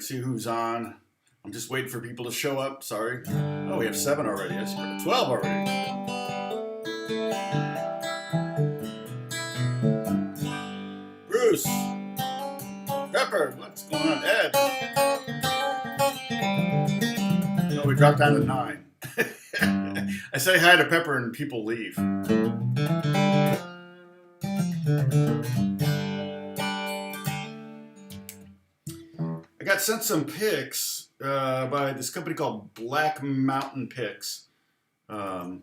right, see who's on. I'm just waiting for people to show up. Sorry. Oh, we have 7 already. Yes, 12 already. Bruce. Pepper. What's going on? Ed. No, we dropped down to 9. I say hi to Pepper and people leave. I got sent some pics by this company called Black Mountain Pics. And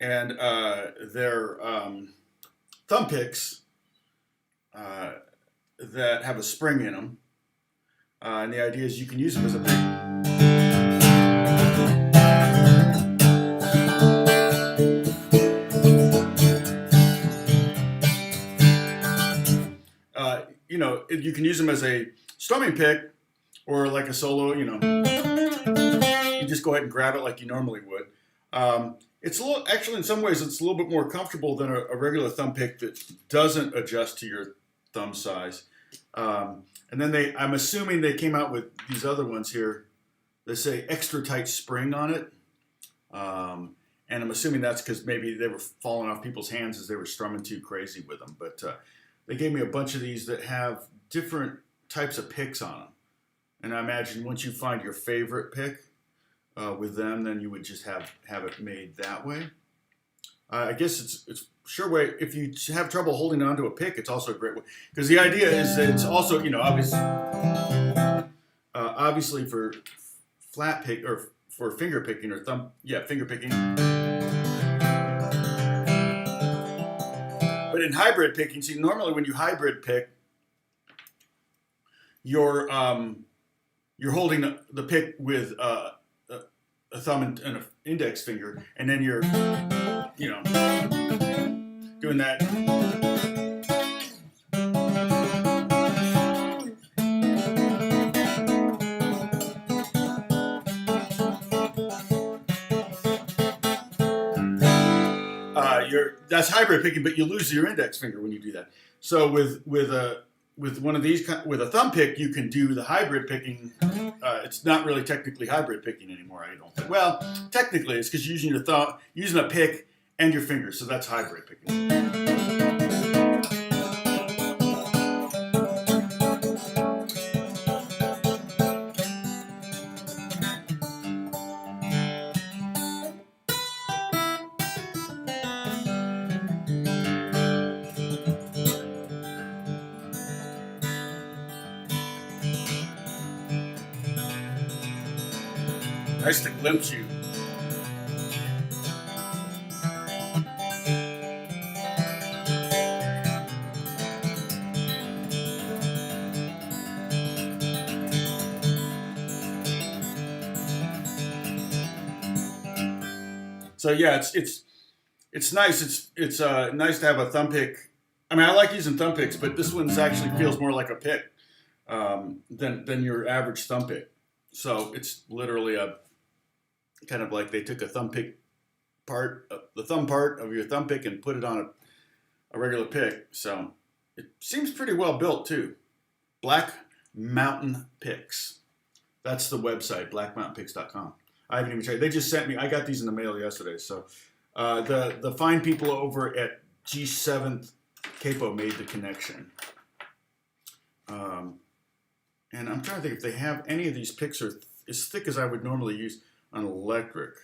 they're thumb picks that have a spring in them. And the idea is you can use them as a pick. You know, you can use them as a strumming pick or like a solo, you know. You just go ahead and grab it like you normally would. It's a little, actually in some ways it's a little bit more comfortable than a regular thumb pick that doesn't adjust to your thumb size. And then I'm assuming they came out with these other ones here that say extra tight spring on it. And I'm assuming that's because maybe they were falling off people's hands as they were strumming too crazy with them. But they gave me a bunch of these that have different types of picks on them. And I imagine once you find your favorite pick with them, then you would just have it made that way. I guess it's a sure way. If you have trouble holding on to a pick, it's also a great way. Because the idea is that it's also, you know, obviously for flat pick or for finger picking or finger picking. But in hybrid picking, see, normally when you hybrid pick, you're holding the pick with a thumb and an index finger, and then you're, you know, doing that. That's hybrid picking, but you lose your index finger when you do that. So with one of these, with a thumb pick, you can do the hybrid picking. It's not really technically hybrid picking anymore, I don't think. Well, technically, it's because you're using your thumb, using a pick and your fingers, so that's hybrid picking. Nice to glimpse you. So yeah, it's nice. It's nice to have a thumb pick. I mean, I like using thumb picks, but this one actually feels more like a pick than your average thumb pick. So it's literally a kind of like they took a thumb pick part, the thumb part of your thumb pick, and put it on a regular pick. So it seems pretty well built too. Black Mountain Picks. That's the website, blackmountainpicks.com. I haven't even checked. They just sent me. I got these in the mail yesterday. So the fine people over at G7 Capo made the connection. And I'm trying to think if they have any of these picks are as thick as I would normally use on electric.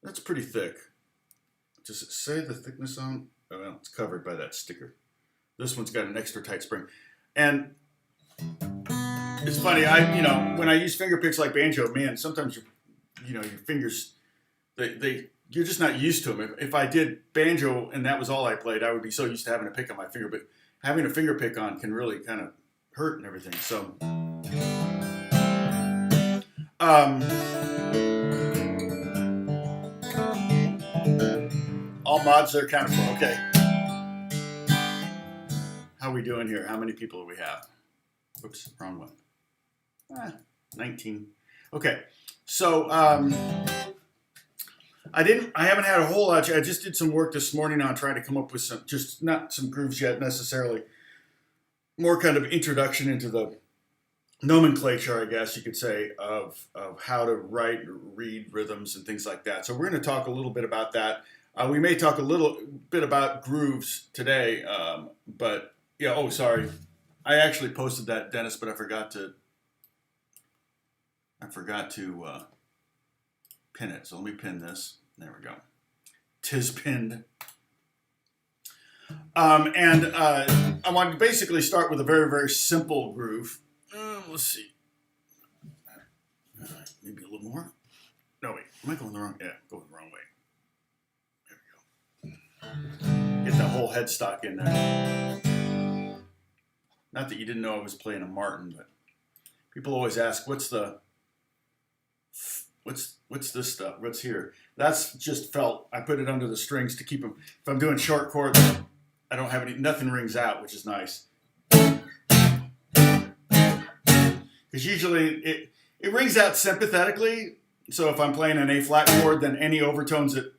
That's pretty thick. Does it say the thickness on? Oh, well, it's covered by that sticker. This one's got an extra tight spring. And it's funny, when I use finger picks like banjo, man, sometimes your fingers, you're just not used to them. If I did banjo and that was all I played, I would be so used to having a pick on my finger. But having a finger pick on can really kind of hurt and everything. So, all mods are accounted for. Okay. How are we doing here? How many people do we have? Oops, wrong one. 19. Okay. So, I haven't had a whole lot. I just did some work this morning on trying to come up with not some grooves yet necessarily, more kind of introduction into the nomenclature, I guess you could say, of how to write or read rhythms and things like that. So we're going to talk a little bit about that. We may talk a little bit about grooves today, but yeah. Oh, sorry, I actually posted that, Dennis, but I forgot to pin it. So let me pin this. There we go. Tis pinned. I want to basically start with a very, very simple groove. Let's see. Maybe a little more. No, wait. Am I going the wrong? Yeah, going the wrong way. There we go. Get the whole headstock in there. Not that you didn't know I was playing a Martin, but people always ask, what's this stuff? What's here? That's just felt. I put it under the strings to keep them. If I'm doing short chords, I don't have nothing rings out, which is nice. Because usually it rings out sympathetically. So if I'm playing an A flat chord, then any overtones that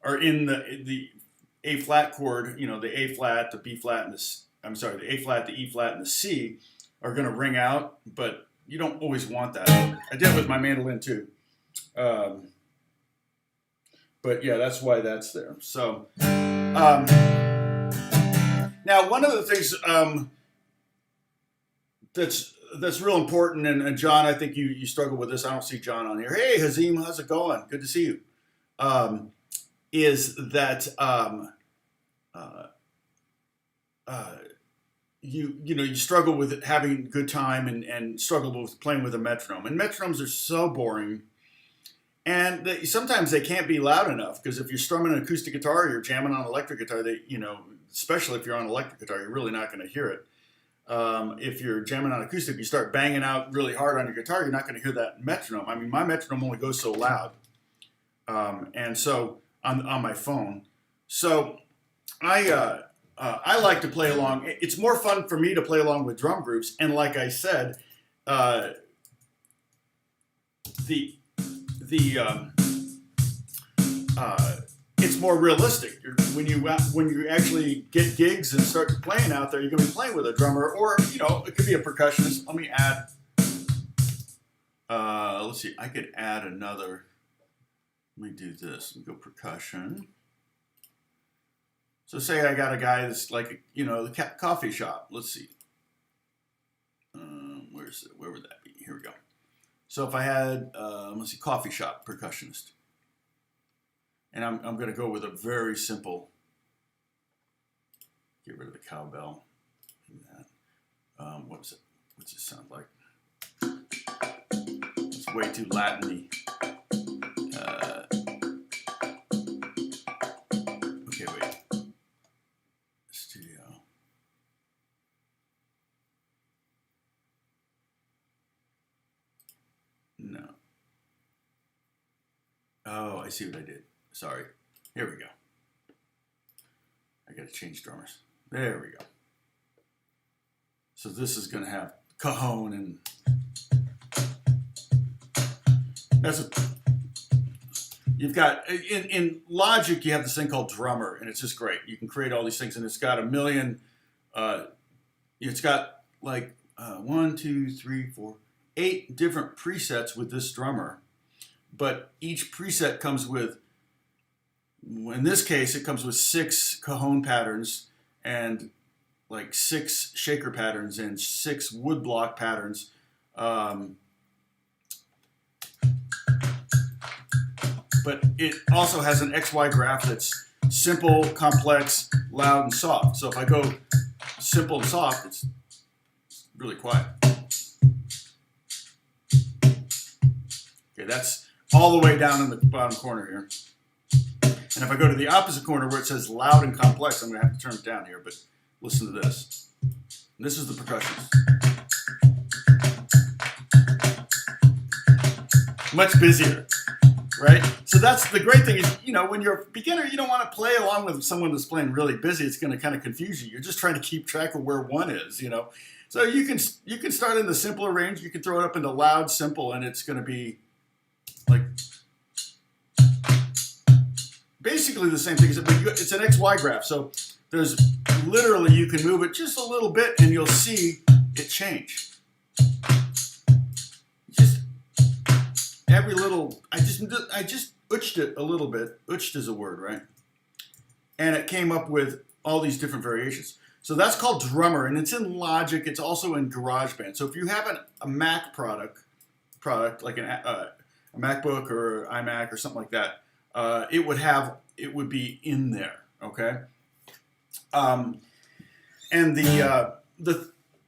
are in the A flat chord, the A flat, the B flat, and the A flat, the E flat, and the C are going to ring out. But you don't always want that. I did it with my mandolin too. But yeah, that's why that's there. So now one of the things that's real important, and John, I think you struggle with this. I don't see John on here. Hey, Hazim, how's it going? Good to see you. Is that you struggle with having a good time and struggle with playing with a metronome. And metronomes are so boring. And sometimes they can't be loud enough, because if you're strumming an acoustic guitar or you're jamming on an electric guitar, especially if you're on an electric guitar, you're really not going to hear it. If you're jamming on acoustic, you start banging out really hard on your guitar, you're not going to hear that metronome. I mean, my metronome only goes so loud. And so on my phone. So I like to play along. It's more fun for me to play along with drum grooves. And like I said, it's more realistic. When you actually get gigs and start playing out there, you're going to be playing with a drummer, or it could be a percussionist. Let me add. Let's see. I could add another. Let me do this. Let me go percussion. So say I got a guy that's like the coffee shop. Let's see. Where would that be? Here we go. So if I had, let's see, coffee shop percussionist, and I'm going to go with a very simple. Get rid of the cowbell. Do that. What's it sound like? It's way too Latin-y. Okay, wait. Studio. No. Oh, I see what I did. Sorry. Here we go. I got to change drummers. There we go. So this is going to have cajon, and you've got in Logic you have this thing called drummer, and it's just great. You can create all these things, and it's got a million. It's got like 1, 2, 3, 4, 8 different presets with this drummer, but each preset comes with. In this case, it comes with 6 cajon patterns and like 6 shaker patterns and 6 woodblock patterns. But it also has an XY graph that's simple, complex, loud, and soft. So if I go simple and soft, it's really quiet. Okay, that's all the way down in the bottom corner here. And if I go to the opposite corner where it says loud and complex, I'm going to have to turn it down here, but listen to this. And this is the percussion. Much busier, right? So that's the great thing is, when you're a beginner, you don't want to play along with someone that's playing really busy. It's going to kind of confuse you. You're just trying to keep track of where one is, So you can start in the simpler range. You can throw it up into loud, simple, and it's going to be like basically the same thing, but it's an XY graph. So there's literally, you can move it just a little bit and you'll see it change. Just every little, I just utched it a little bit. Utched is a word, right? And it came up with all these different variations. So that's called Drummer, and it's in Logic. It's also in GarageBand. So if you have a Mac product like a MacBook or iMac or something like that, it would be in there. Okay. And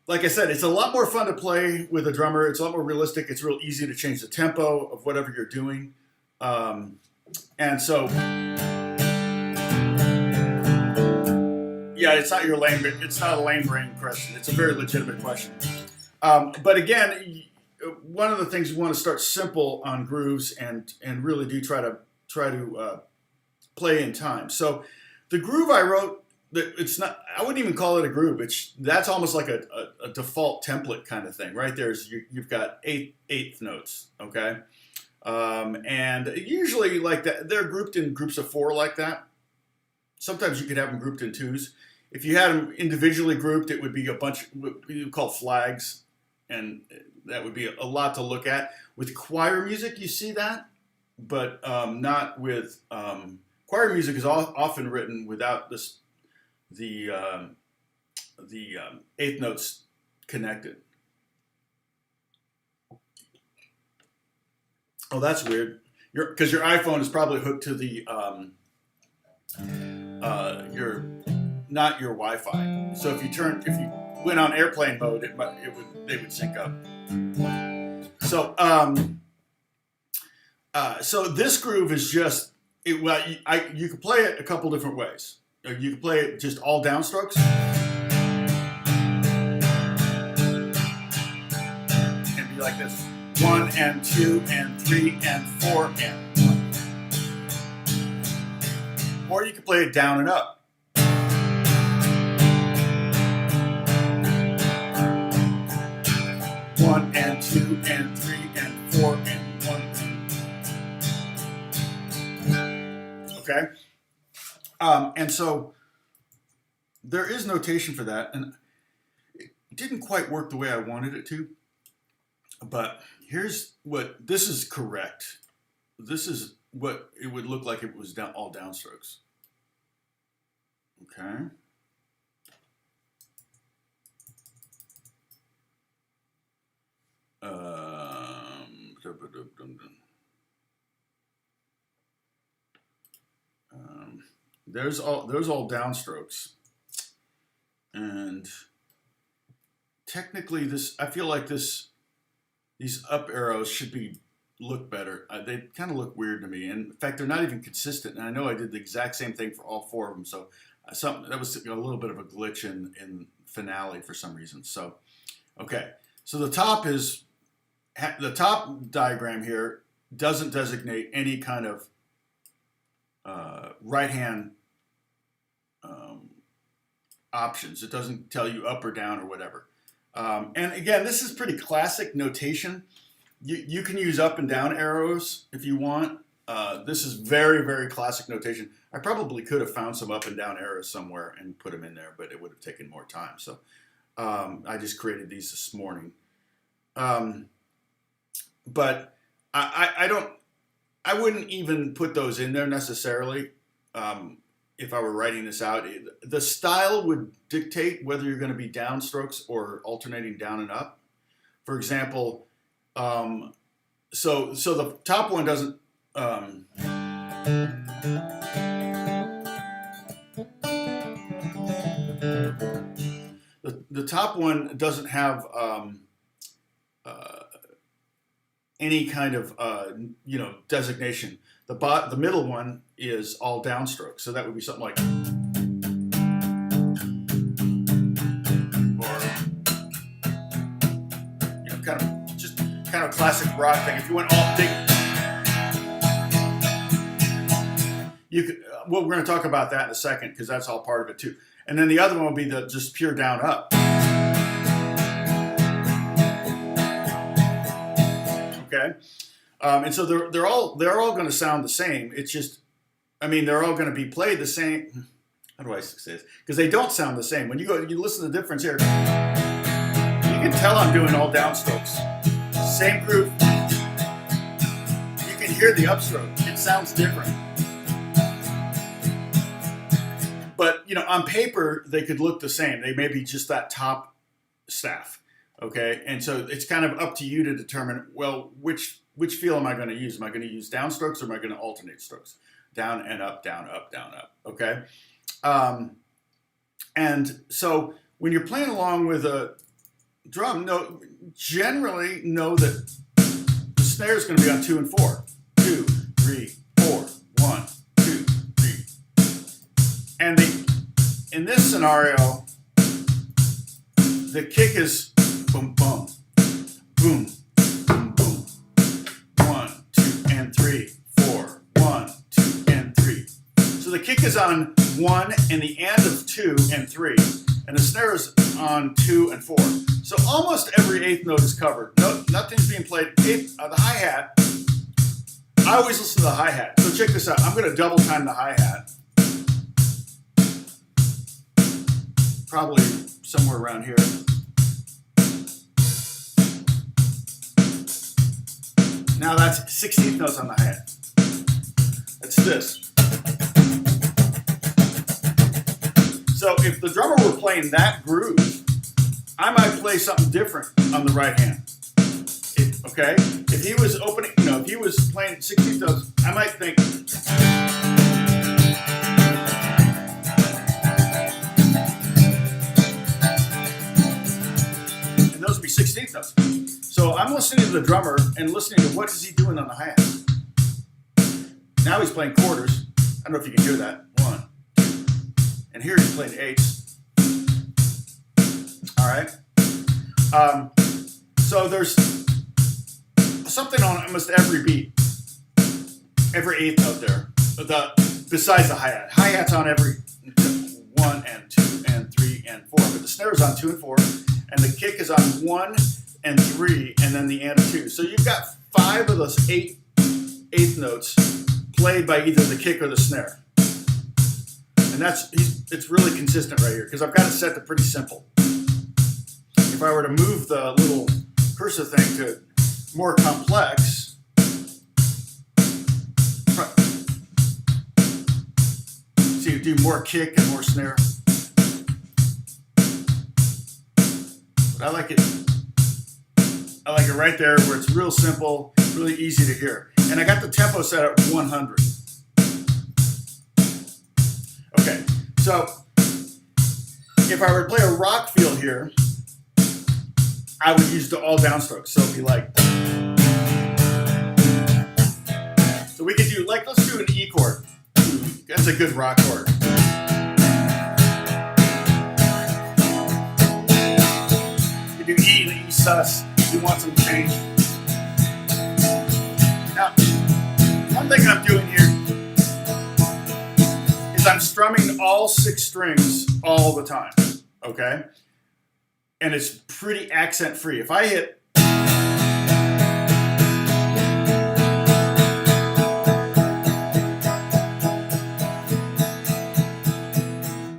like I said, it's a lot more fun to play with a drummer. It's a lot more realistic. It's real easy to change the tempo of whatever you're doing. And so, yeah, it's not a lame brain question. It's a very legitimate question. But again, one of the things you want to start simple on grooves and really do try to play in time. So the groove I wrote, it's not, I wouldn't even call it a groove. That's almost like a default template kind of thing. Right there's you've got eighth notes, okay, and usually like that they're grouped in groups of 4 like that. Sometimes you could have them grouped in 2s. If you had them individually grouped, it would be a bunch we call flags, and that would be a lot to look at. With choir music, you see that, but not with choir music is often written without the eighth notes connected. Oh, that's weird. Because your iPhone is probably hooked to the not your Wi-Fi. So if you went on airplane mode, they would sync up. So so this groove is just you can play it a couple different ways. You can play it just all downstrokes, and be like this: 1 and 2 and 3 and 4 and 1. Or you can play it down and up. One and 2 and 3 and 4 and 1. Okay? And so there is notation for that, and it didn't quite work the way I wanted it to, but this is correct. This is what it would look like if it was all downstrokes. Okay. There's all downstrokes, and technically I feel like these up arrows should look better. They kind of look weird to me, and in fact they're not even consistent. And I know I did the exact same thing for all 4 of them, so that was a little bit of a glitch in Finale for some reason. So okay, so the top diagram here doesn't designate any kind of right hand options. It doesn't tell you up or down or whatever. And again, this is pretty classic notation. You can use up and down arrows if you want. This is very, very classic notation. I probably could have found some up and down arrows somewhere and put them in there, but it would have taken more time. So I just created these this morning. But I wouldn't even put those in there necessarily. If I were writing this out, the style would dictate whether you're going to be downstrokes or alternating down and up. For example, so the top one doesn't. The top one doesn't have any kind of designation. The middle one is all downstroke, so that would be something like, or kind of classic rock thing. If you went all big, you could. Well, we're going to talk about that in a second because that's all part of it too. And then the other one will be the just pure down up. Okay. And so they're all going to sound the same. It's just, they're all going to be played the same. how do I say this? Because they don't sound the same. When you listen to the difference here, you can tell I'm doing all downstrokes. Same groove. You can hear the upstroke. It sounds different. But on paper, they could look the same. They may be just that top staff. Okay, and so it's kind of up to you to determine, well, which feel am I going to use? Am I going to use downstrokes or am I going to alternate strokes? Down and up, down, up, down, up. Okay, and so when you're playing along with a drum, generally know that the snare is going to be on 2 and 4. 2, 3, 4, 1, 2, 3. And in this scenario, the kick is boom, boom, boom, boom, boom. 1, 2, and 3, 4. 1, 2, and 3. So the kick is on 1 and the end of 2 and 3, and the snare is on 2 and 4. So almost every eighth note is covered. Nothing's being played. The hi-hat, I always listen to the hi-hat. So check this out. I'm going to double time the hi-hat. Probably somewhere around here. Now that's 16th notes on the hi-hat. That's this. So if the drummer were playing that groove, I might play something different on the right hand. Okay? If he was opening, if he was playing 16th notes, I might think. And those would be 16th notes. So I'm listening to the drummer and listening to what is he doing on the hi-hat. Now he's playing quarters. I don't know if you can hear that. 1, 2. And here he's playing eighths. All right. So there's something on almost every beat, every eighth note there. Besides the hi-hat. Hi-hat's on every 1 and 2 and 3 and 4. But the snare is on 2 and 4, and the kick is on 1 and 3, and then the and of 2. So you've got 5 of those eighth notes played by either the kick or the snare. And it's really consistent right here, because I've got it set to pretty simple. If I were to move the little cursor thing to more complex, so you do more kick and more snare. But I like it right there where it's real simple, really easy to hear. And I got the tempo set at 100. Okay, so if I were to play a rock feel here, I would use the all downstrokes. So it'd be like. So we could do, let's do an E chord. That's a good rock chord. You do E and E sus. You want some change. Now, one thing I'm doing here is I'm strumming all 6 strings all the time. Okay? And it's pretty accent free. If I hit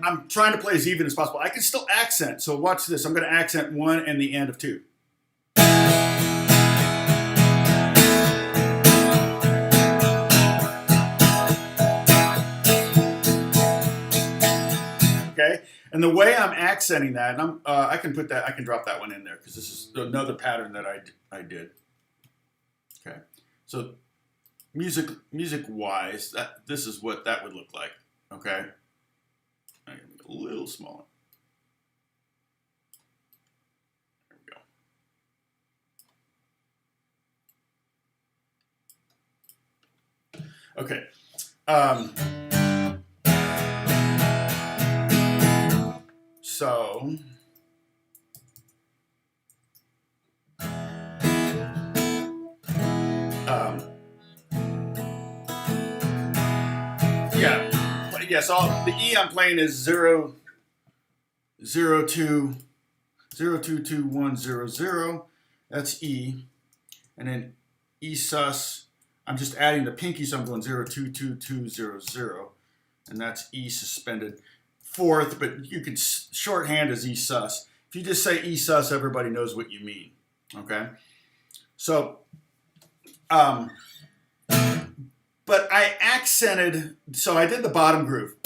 I'm trying to play as even as possible. I can still accent. So watch this. I'm going to accent 1 and the end of 2. Okay, and the way I'm accenting that, and I can drop that one in there because this is another pattern that I did. Okay, so music wise, this is what that would look like. Okay, I'm gonna make it a little smaller. There we go. Okay. So so the E I'm playing is 0, 0, 2, 0, 2, 2, 1, 0, 0. That's E. And then E sus, I'm just adding the pinky, so I'm going 0, 2, 2, 2, 0, 0. And that's E suspended. fourth, but you can shorthand as E sus. If you just say E sus, everybody knows what you mean. Okay, so but I accented, so I did the bottom groove.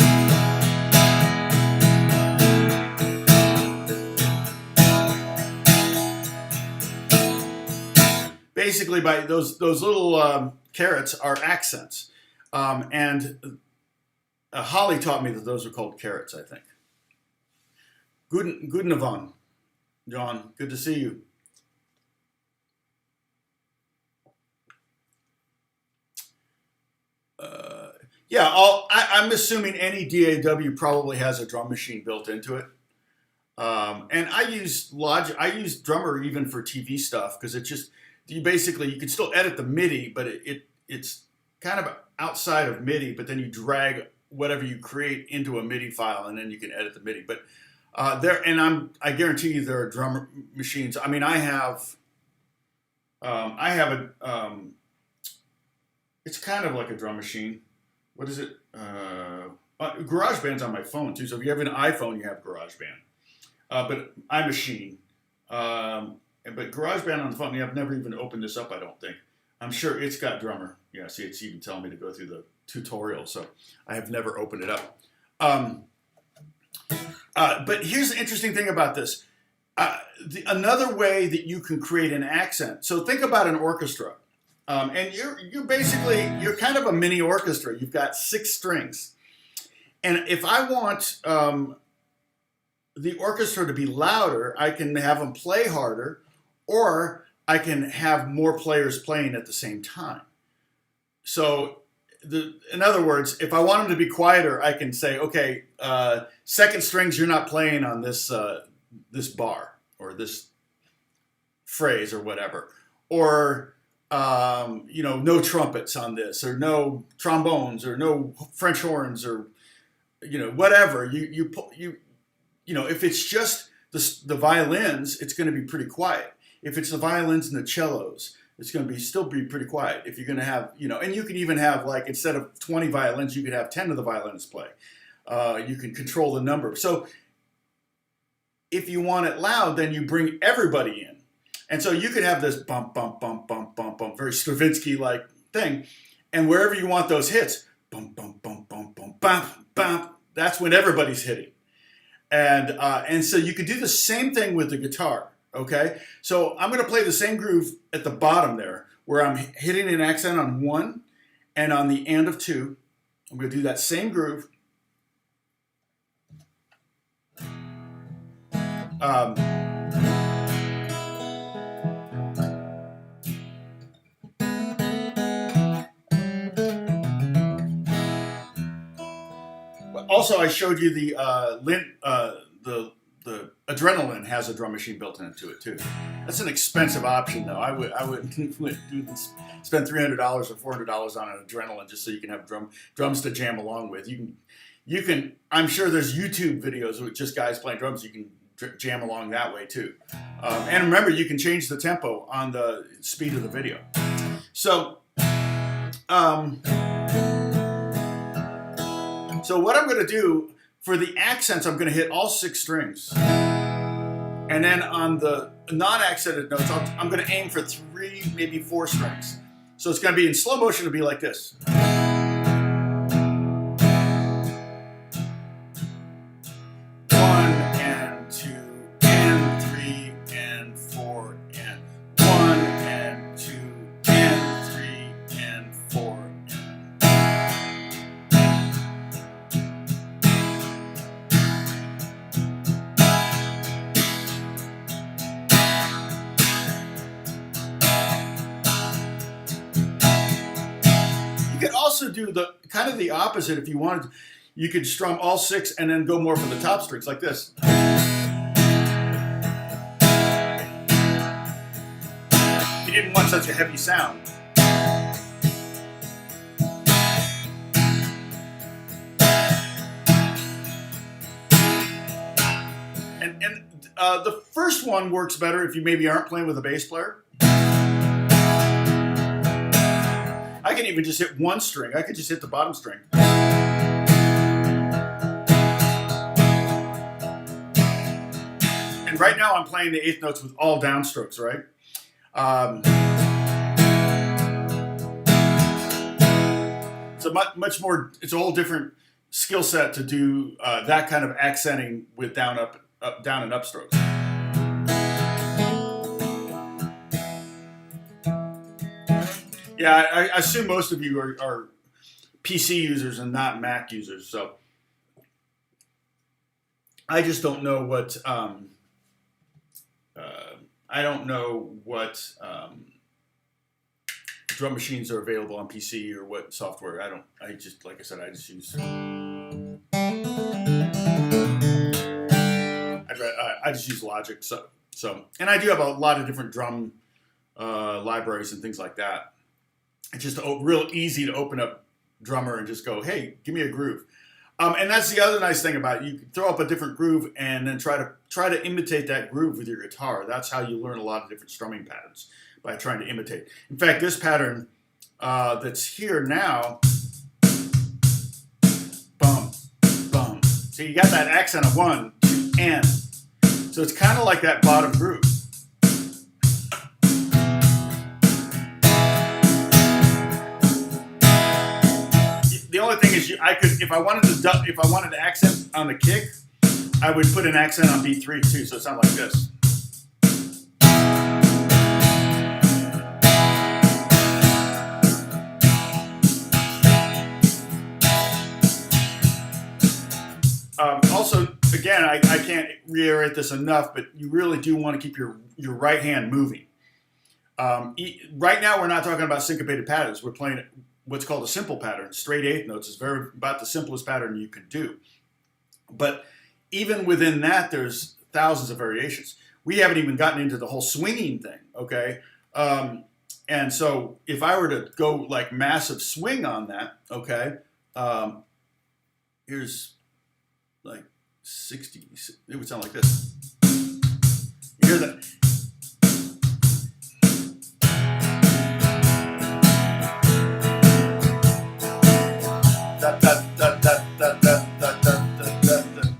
Basically, by those little carrots are accents, and Holly taught me that those are called carrots, I think. Guten Abend, John. Good to see you. Yeah, I'm assuming any DAW probably has a drum machine built into it. And I use Logic. I use Drummer even for TV stuff because it just you can still edit the MIDI, but it's kind of outside of MIDI. But then you drag whatever you create into a MIDI file, and then you can edit the MIDI. But I guarantee you there are drum machines. I mean, I have it's kind of like a drum machine. What is it? GarageBand's on my phone too. So if you have an iPhone, you have GarageBand. But iMachine. But GarageBand on the phone, I've never even opened this up, I don't think. I'm sure it's got Drummer. Yeah, see, it's even telling me to go through the tutorial, so I have never opened it up. But here's the interesting thing about this. Another way that you can create an accent. So think about an orchestra. And you're kind of a mini orchestra. You've got 6 strings. And if I want the orchestra to be louder, I can have them play harder, or I can have more players playing at the same time. So in other words, if I want them to be quieter, I can say, okay, second strings, you're not playing on this this bar or this phrase or whatever. Or no trumpets on this, or no trombones, or no French horns, or whatever. If it's just the violins, it's going to be pretty quiet. If it's the violins and the cellos, it's going to still be pretty quiet. If you're going to have, and you can even have, like, instead of 20 violins, you could have 10 of the violins play. You can control the number. So if you want it loud, then you bring everybody in. And so you could have this bump, bump, bump, bump, bump, bump, very Stravinsky-like thing. And wherever you want those hits, bump, bump, bump, bump, bump, bump, bump, that's when everybody's hitting. And so you could do the same thing with the guitar, okay? So I'm going to play the same groove at the bottom there, where I'm hitting an accent on 1 and on the and of 2. I'm going to do that same groove. Also, I showed you the Adrenaline has a drum machine built into it too. That's an expensive option though. I wouldn't spend $300 or $400 on an Adrenaline just so you can have drums to jam along with. You can. I'm sure there's YouTube videos with just guys playing drums. You can jam along that way too. And remember, you can change the tempo on the speed of the video. So. So what I'm going to do for the accents, I'm going to hit all 6 strings. And then on the non-accented notes, I'm going to aim for 3, maybe 4 strings. So it's going to be in slow motion, it'll be like this. 1 and 2 and 3 and 4 and 1 and 2 and 3 and 4. Also do the kind of the opposite if you wanted. You could strum all 6 and then go more for the top strings like this. You didn't want such a heavy sound. And the first one works better if you maybe aren't playing with a bass player. I can even just hit 1 string. I could just hit the bottom string. And right now I'm playing the eighth notes with all downstrokes, right? It's a much more, it's a whole different skill set to do that kind of accenting with down, down and up strokes. Yeah, I assume most of you are PC users and not Mac users, so I just don't know what I don't know what drum machines are available on PC or what software. I just, like I said, I just use I just use Logic. So and I do have a lot of different drum libraries and things like that. It's just real easy to open up Drummer and just go, hey, give me a groove. And that's the other nice thing about it. You can throw up a different groove and then try to imitate that groove with your guitar. That's how you learn a lot of different strumming patterns, by trying to imitate. In fact, this pattern that's here now, bum, bum. So you got that accent of 1, 2, and. So it's kind of like that bottom groove. The only thing is, I could, if I wanted to accent on the kick, I would put an accent on beat 3 too. So it sounds like this. Also, again, I can't reiterate this enough, but you really do want to keep your right hand moving. Right now, we're not talking about syncopated patterns. We're playing what's called a simple pattern. Straight eighth notes is about the simplest pattern you can do. But even within that, there's thousands of variations. We haven't even gotten into the whole swinging thing, okay? And so if I were to go like massive swing on that, okay, here's like 60, it would sound like this. You hear that?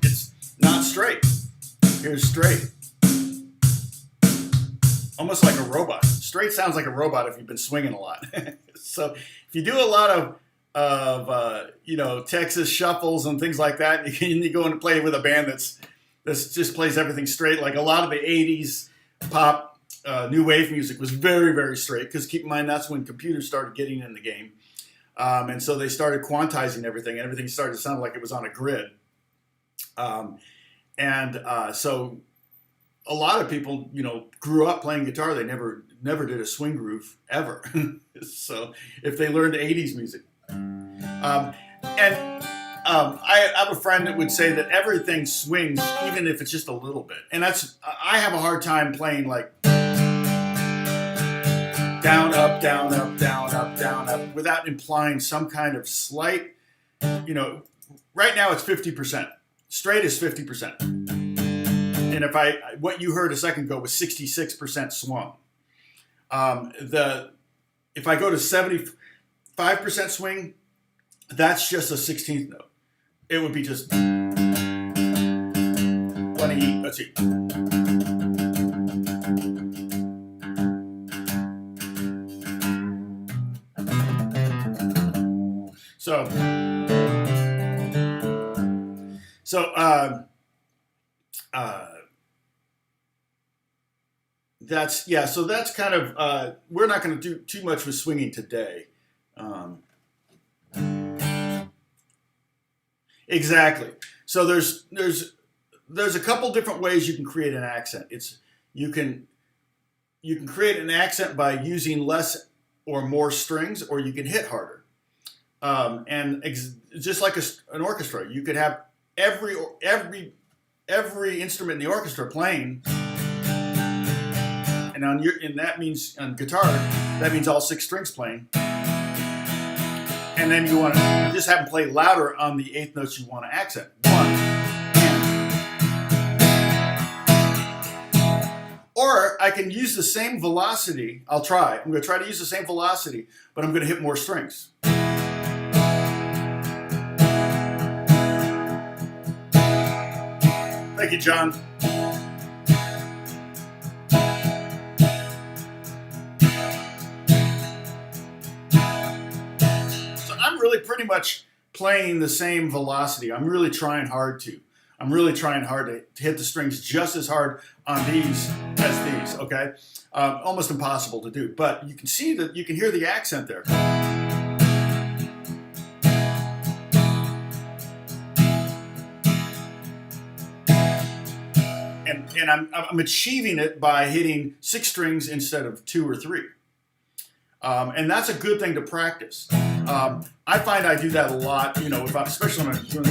It's not straight. Here's straight. Almost like a robot. Straight sounds like a robot if you've been swinging a lot. So if you do a lot of Texas shuffles and things like that, and you go and play with a band that's just plays everything straight, like a lot of the 80s pop new wave music was very, very straight, because keep in mind that's when computers started getting in the game. And so they started quantizing everything, and everything started to sound like it was on a grid. So a lot of people, grew up playing guitar. They never did a swing groove ever. So if they learned 80s music. I have a friend that would say that everything swings, even if it's just a little bit. And I have a hard time playing like down, up, down, up, down, up, down, up, without implying some kind of slight, right now it's 50%. Straight is 50%. And what you heard a second ago was 66% swung. If I go to 75% swing, that's just a 16th note. It would be just 20, let's see. So that's kind of, we're not going to do too much with swinging today. Exactly. So there's a couple different ways you can create an accent. You can create an accent by using less or more strings, or you can hit harder. Just like an orchestra, you could have every instrument in the orchestra playing, and that means on guitar, that means all 6 strings playing. And then you want to just have them play louder on the 8th notes you want to accent. 1, and. Or I can use the same velocity. I'm going to try to use the same velocity, but I'm going to hit more strings. Thank you, John. I'm really pretty much playing the same velocity. I'm really trying hard to. I'm really trying hard to hit the strings just as hard on these as these, okay? Almost impossible to do, but you can see that, you can hear the accent there. And I'm achieving it by hitting 6 strings instead of 2 or 3. And that's a good thing to practice. I find I do that a lot, you know, especially when I'm doing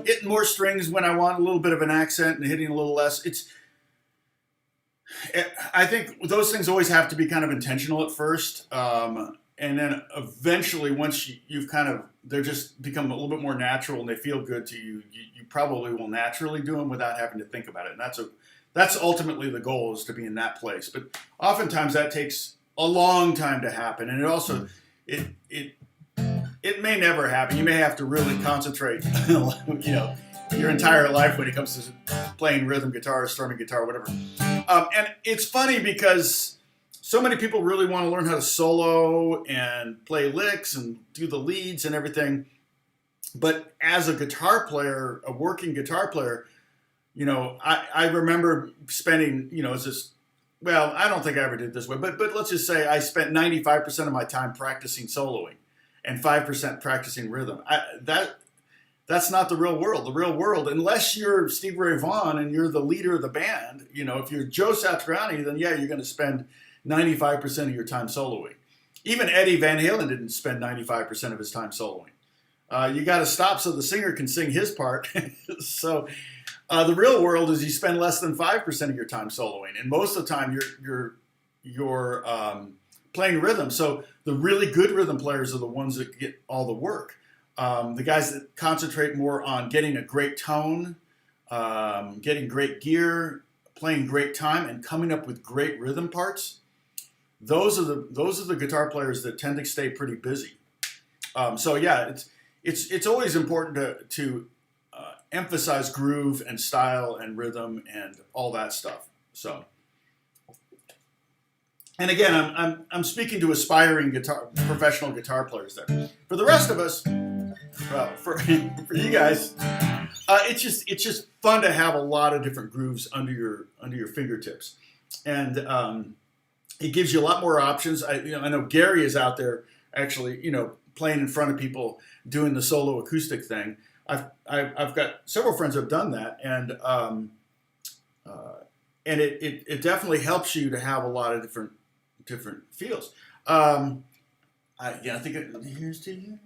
hitting more strings when I want a little bit of an accent and hitting a little less. I think those things always have to be kind of intentional at first, and then eventually, once you've kind of, they're just become a little bit more natural and they feel good to you. You probably will naturally do them without having to think about it, and that's ultimately the goal, is to be in that place. But oftentimes that takes a long time to happen, and it also it may never happen. You may have to really concentrate, you know, your entire life when it comes to playing rhythm guitar, strumming guitar, whatever. And it's funny because so many people really want to learn how to solo and play licks and do the leads and everything. But as a guitar player, a working guitar player, you know, I remember spending, you know, it's just, well, I don't think I ever did it this way, but let's just say I spent 95% of my time practicing soloing and 5% practicing rhythm. That's not the real world. The real world, unless you're Stevie Ray Vaughan and you're the leader of the band, you know, if you're Joe Satriani, then yeah, you're going to spend 95% of your time soloing. Even Eddie Van Halen didn't spend 95% of his time soloing. You got to stop so the singer can sing his part. So the real world is you spend less than 5% of your time soloing, and most of the time you're playing rhythm. So the really good rhythm players are the ones that get all the work. The guys that concentrate more on getting a great tone, getting great gear, playing great time, and coming up with great rhythm parts. Those are the guitar players that tend to stay pretty busy. So yeah, it's always important to emphasize groove and style and rhythm and all that stuff. So. And again, I'm speaking to aspiring professional guitar players there. For the rest of us, well, for you guys, it's just fun to have a lot of different grooves under your fingertips, and it gives you a lot more options. I know Gary is out there actually, you know, playing in front of people, doing the solo acoustic thing. I've got several friends who have done that, and it definitely helps you to have a lot of different feels. I think here's to you.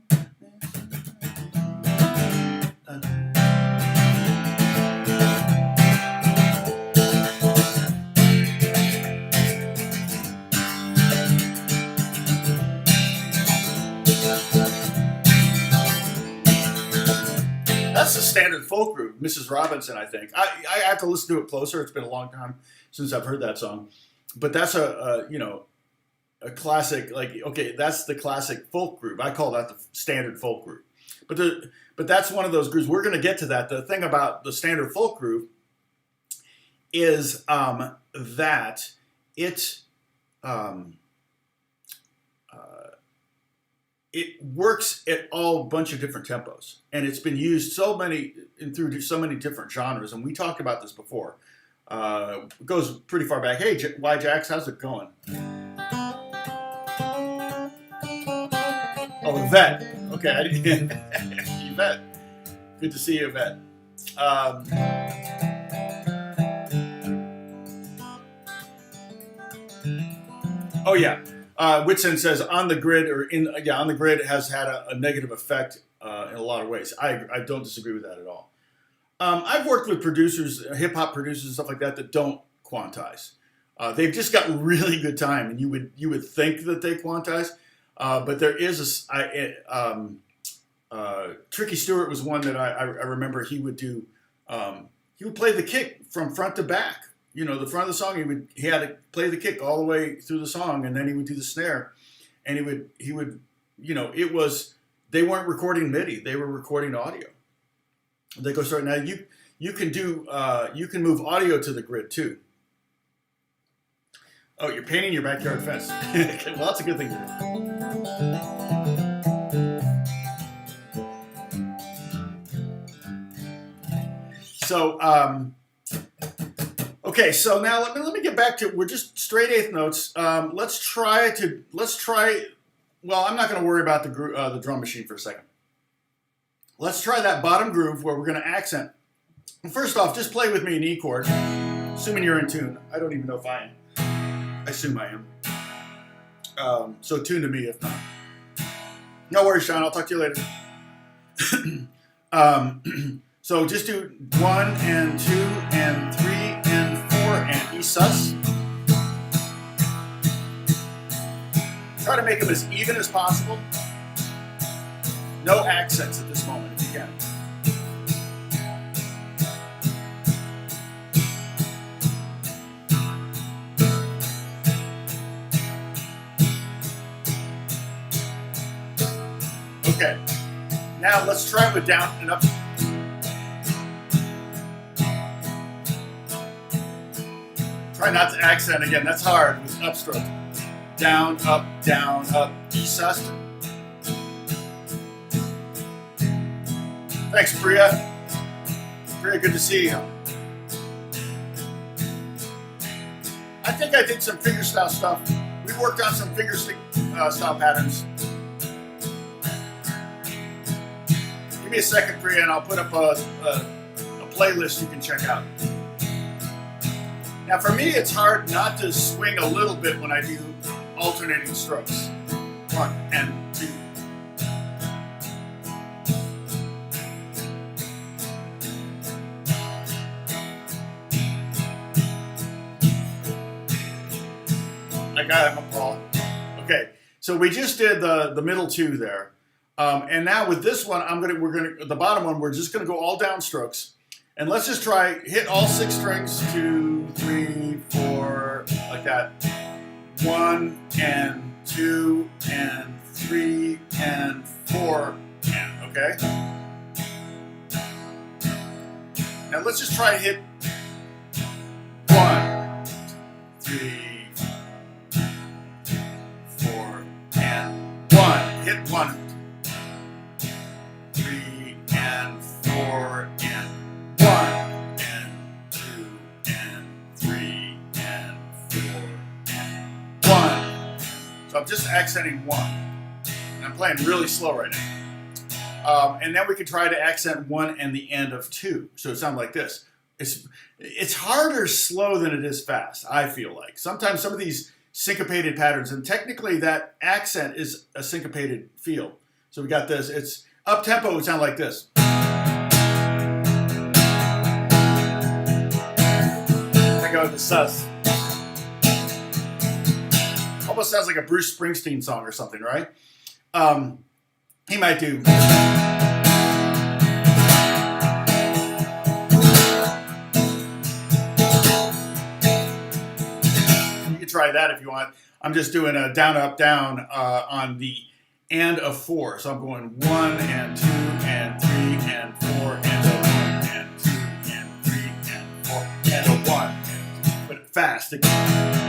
That's the standard folk groove, Mrs. Robinson, I think. I have to listen to it closer. It's been a long time since I've heard that song. But that's a classic, like, okay, that's the classic folk groove. I call that the standard folk groove. But that's one of those grooves. We're going to get to that. The thing about the standard folk groove is that it works at all bunch of different tempos, and it's been used through so many different genres. And we talked about this before. It goes pretty far back. Hey, Y-Jax, how's it going? Oh, Yvette. Okay, Yvette. Good to see you, Yvette. Oh yeah. Whitson says on the grid on the grid has had a negative effect in a lot of ways. I don't disagree with that at all. I've worked with producers, hip hop producers and stuff like that don't quantize. They've just got really good time, and you would think that they quantize, but there is Tricky Stewart was one that I remember. He would play the kick from front to back. You know, the front of the song, he had to play the kick all the way through the song, and then he would do the snare, and he would they weren't recording MIDI; they were recording audio. They go start now. You can move audio to the grid too. Oh, you're painting your backyard fence. Well, that's a good thing to do. So, okay. So now let me get back to, we're just straight eighth notes. Let's try. Well, I'm not going to worry about the drum machine for a second. Let's try that bottom groove where we're going to accent. First off, just play with me an E chord, assuming you're in tune. I don't even know if I am. I assume I am. So tune to me if not. No worries, Sean. I'll talk to you later. So just do 1 and 2 and 3 and 4 and E sus. Try to make them as even as possible. No accents at this moment if you can. Okay, now let's try it with down and up. Try not to accent again, that's hard with upstroke. Down, up, E sus. Thanks, Priya. Priya, good to see you. I think I did some fingerstyle stuff. We worked on some fingerstyle patterns. Give me a second, Priya, and I'll put up a playlist you can check out. Now, for me, it's hard not to swing a little bit when I do alternating strokes. 1 and 2. I got it, Paul. Okay, so we just did the middle 2 there. And now with this one, the bottom one, we're just gonna go all down strokes. And let's just try, hit all 6 strings, 2, 3, 4, like that. 1 and 2 and 3 and 4 and, okay? Now let's just try to hit 1, 3, 4 and 1. Hit 1, 3 and 4 and 1 and 2 and 3 and 4 and 1. So I'm just accenting 1. And I'm playing really slow right now. And then we can try to accent 1 and the end of 2. So it sounds like this. It's harder slow than it is fast, I feel like. Sometimes some of these syncopated patterns, and technically that accent is a syncopated feel. So we got this. It's up tempo would sound like this. I go with the sus. Almost sounds like a Bruce Springsteen song or something, right? He might do. You can try that if you want. I'm just doing a down, up, down on the and of 4. So I'm going 1 and 2 and 3 and 4 and a 1 and 2 and 3 and 4 and a 1. But fast again.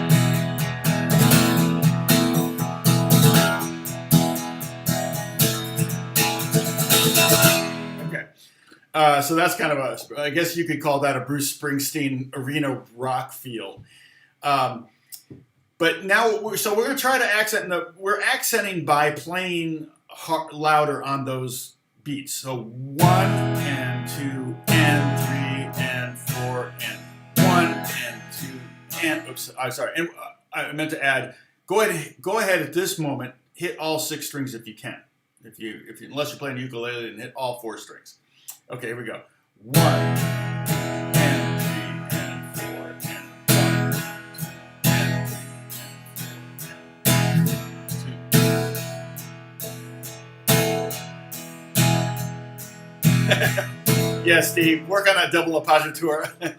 So that's kind of I guess you could call that a Bruce Springsteen arena rock feel. But now, we're going to try to accent. We're accenting by playing louder on those beats. So 1 and 2 and 3 and 4 and 1 and 2 and, oops, I'm sorry. And I meant to add, go ahead at this moment, hit all 6 strings if you can. Unless you're playing ukulele, and hit all 4 strings. Okay, here we go. 1 and 3 and 4 and 1 and 2. Yeah, Steve, work on that double appoggiatura.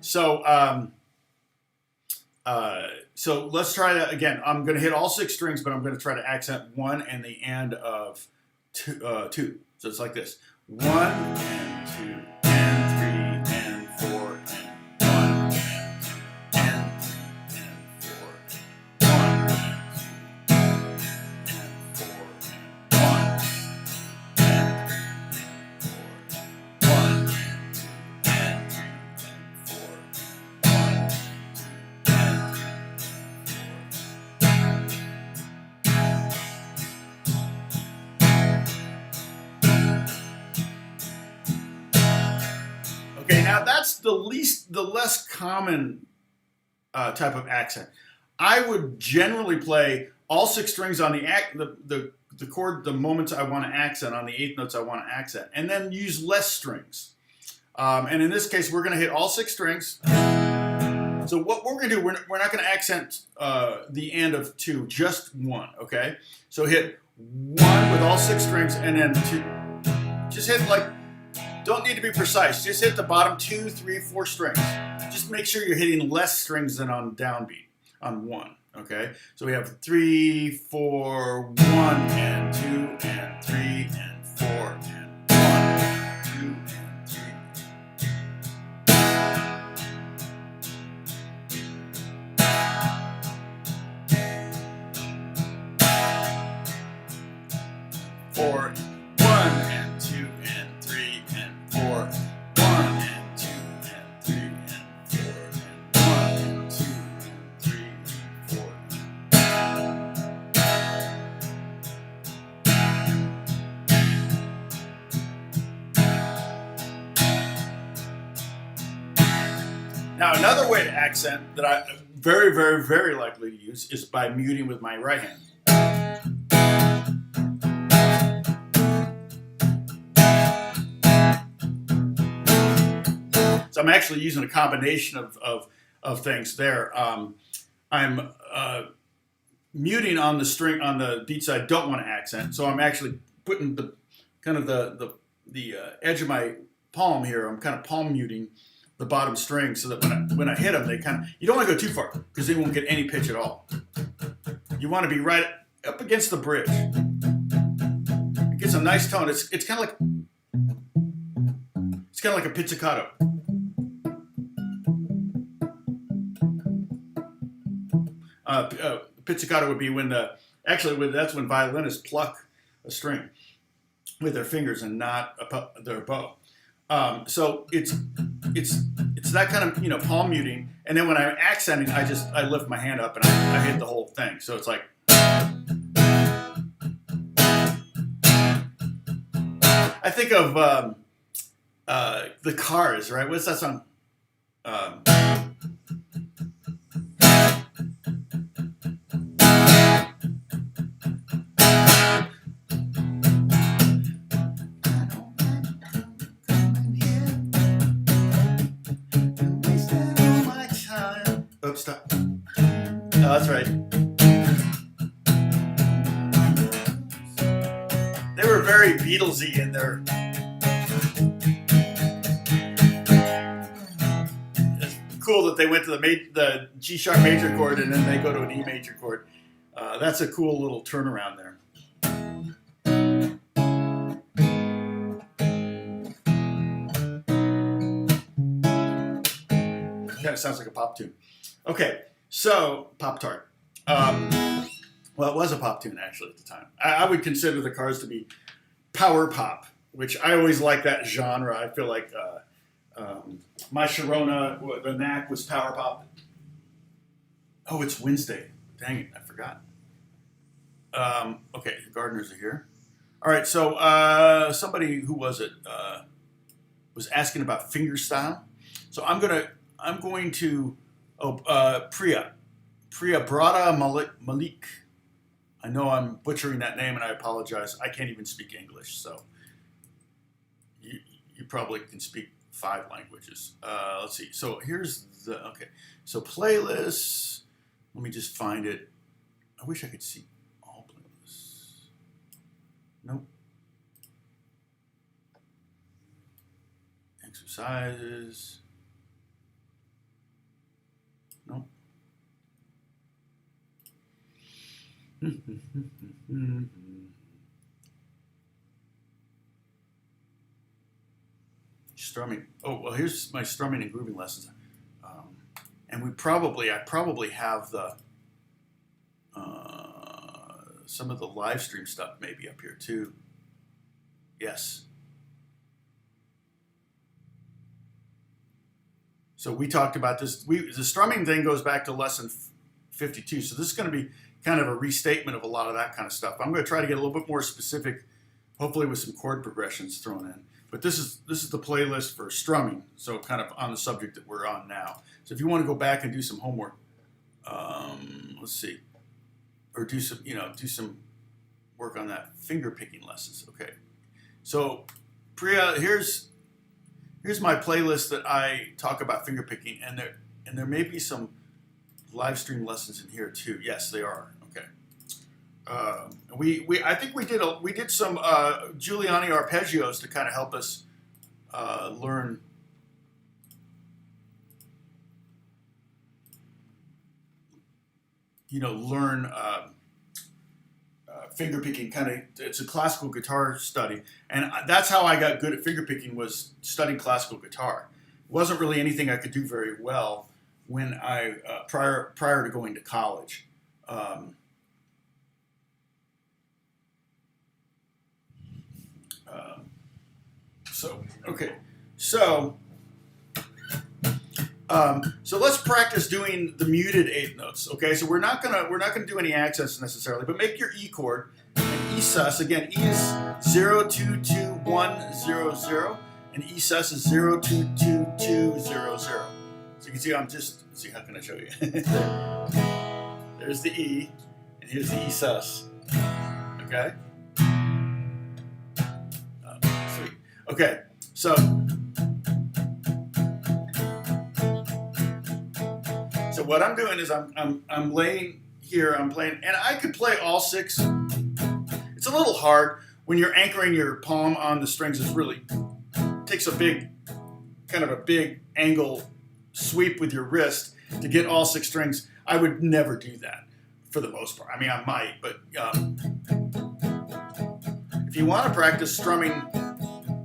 So let's try that again. I'm going to hit all 6 strings, but I'm going to try to accent 1 and the end of 2. So it's like this: 1 and 2 and 3 and 4 and 1 and 2 and 4 and 1 and 4 and 1 and 4 1 and 2 and 4 1 Okay, now that's the less common type of accent. I would generally play all 6 strings on the chord, the moments I want to accent, on the 8th notes I want to accent, and then use less strings. And in this case, we're going to hit all 6 strings. So what we're going to do, we're not going to accent the end of 2, just 1, okay? So hit 1 with all 6 strings, and then 2. Just hit like, don't need to be precise. Just hit the bottom 2, 3, 4 strings. Just make sure you're hitting less strings than on downbeat, on 1, okay? So we have 3, 4, 1, and 2, and 3, and 4, and 1, 2, and 3. Four, 1 and 2 and 3 and 4, 1 and 2 and 3 and 4 and 1 and 2 and 3 and 4. Now another way to accent that I very, very, very likely to use is by muting with my right hand. So I'm actually using a combination of things there. I'm muting on the string on the beats I don't want to accent. So I'm actually putting the kind of the edge of my palm here. I'm kind of palm muting the bottom string so that when I hit them, they kind of, you don't want to go too far because they won't get any pitch at all. You want to be right up against the bridge. It gets a nice tone. It's kind of like a pizzicato. Pizzicato would be when that's when violinists pluck a string with their fingers and not their bow. So it's that kind of palm muting, and then when I'm accenting, I lift my hand up and I hit the whole thing. So it's like. I think of the Cars, right? What's that song? Oops, stop. Oh, that's right. They were very Beatlesy in their. It's cool that they went to the G sharp major chord and then they go to an E major chord. That's a cool little turnaround there. Kind of sounds like a pop tune. Okay, so Pop-Tart. Well, it was a pop tune actually at the time. I would consider the Cars to be power pop, which I always like that genre. I feel like My Sharona, the Knack was power pop. Oh, it's Wednesday. Dang it, I forgot. Okay, the Gardeners are here. All right, so somebody, who was it, was asking about fingerstyle. So I'm going to Priya Brada Malik. I know I'm butchering that name, and I apologize. I can't even speak English, so you probably can speak 5 languages. Let's see. So here's okay. So playlists. Let me just find it. I wish I could see all playlists. Nope. Exercises. Strumming. Oh, well, here's my strumming and grooving lessons. And I probably have the some of the live stream stuff maybe up here too. Yes. So we talked about this. The strumming thing goes back to lesson 52. So this is going to be kind of a restatement of a lot of that kind of stuff. I'm going to try to get a little bit more specific, hopefully with some chord progressions thrown in. But this is the playlist for strumming, so kind of on the subject that we're on now. So if you want to go back and do some homework, let's see, or do some work on that finger picking lessons. Okay. So Priya, here's my playlist that I talk about finger picking, and there may be some live stream lessons in here too. Yes, they are. Okay. I think we did some Giuliani arpeggios to kind of help us learn finger picking. It's a classical guitar study, and that's how I got good at finger picking, was studying classical guitar. It wasn't really anything I could do very well when I prior to going to college. So let's practice doing the muted eighth notes. Okay, so we're not gonna do any accents necessarily, but make your E chord and E sus. Again, E is 0 2 2 1 0 0, and E sus is 0 2 2 2 0 0. So you can see how can I show you? There's the E, and here's the E sus. Okay. Sweet. Okay, so what I'm doing is I'm laying here, I'm playing, and I could play all six. It's a little hard when you're anchoring your palm on the strings. It really takes a big angle sweep with your wrist to get all six strings. I would never do that for the most part. I mean, I might, but if you want to practice strumming,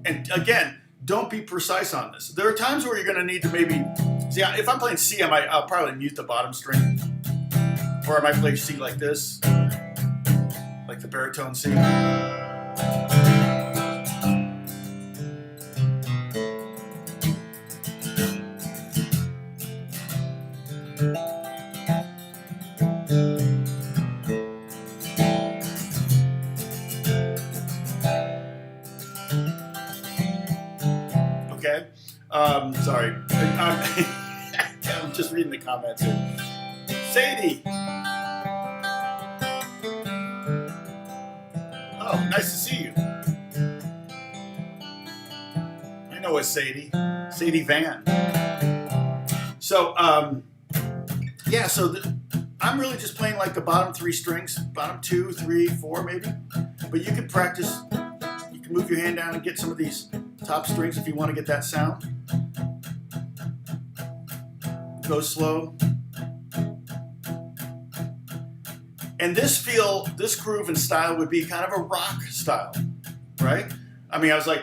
and again, don't be precise on this. There are times where you're going to need to maybe, see, if I'm playing C, I'll probably mute the bottom string. Or I might play C like this, like the baritone C. Okay? Sorry. I'm just reading the comments here. Sadie! Oh, nice to see you. I know it's Sadie. Sadie Van. So, yeah, so I'm really just playing like the bottom three strings, bottom 2, 3, 4 maybe. But you can practice, you can move your hand down and get some of these top strings if you want to get that sound. Go slow. And this groove and style would be kind of a rock style, right? I mean, I was like,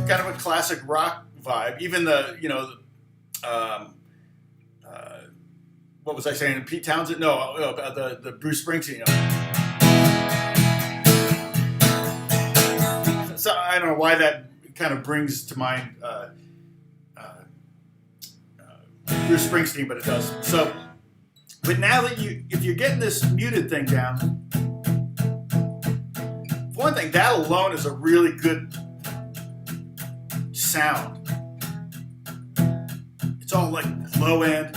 kind of a classic rock vibe. Even what was I saying? Pete Townsend? No, the Bruce Springsteen. So I don't know why that kind of brings to mind Bruce Springsteen, but it does. So, but now that if you're getting this muted thing down, for one thing, that alone is a really good sound. It's all like low end.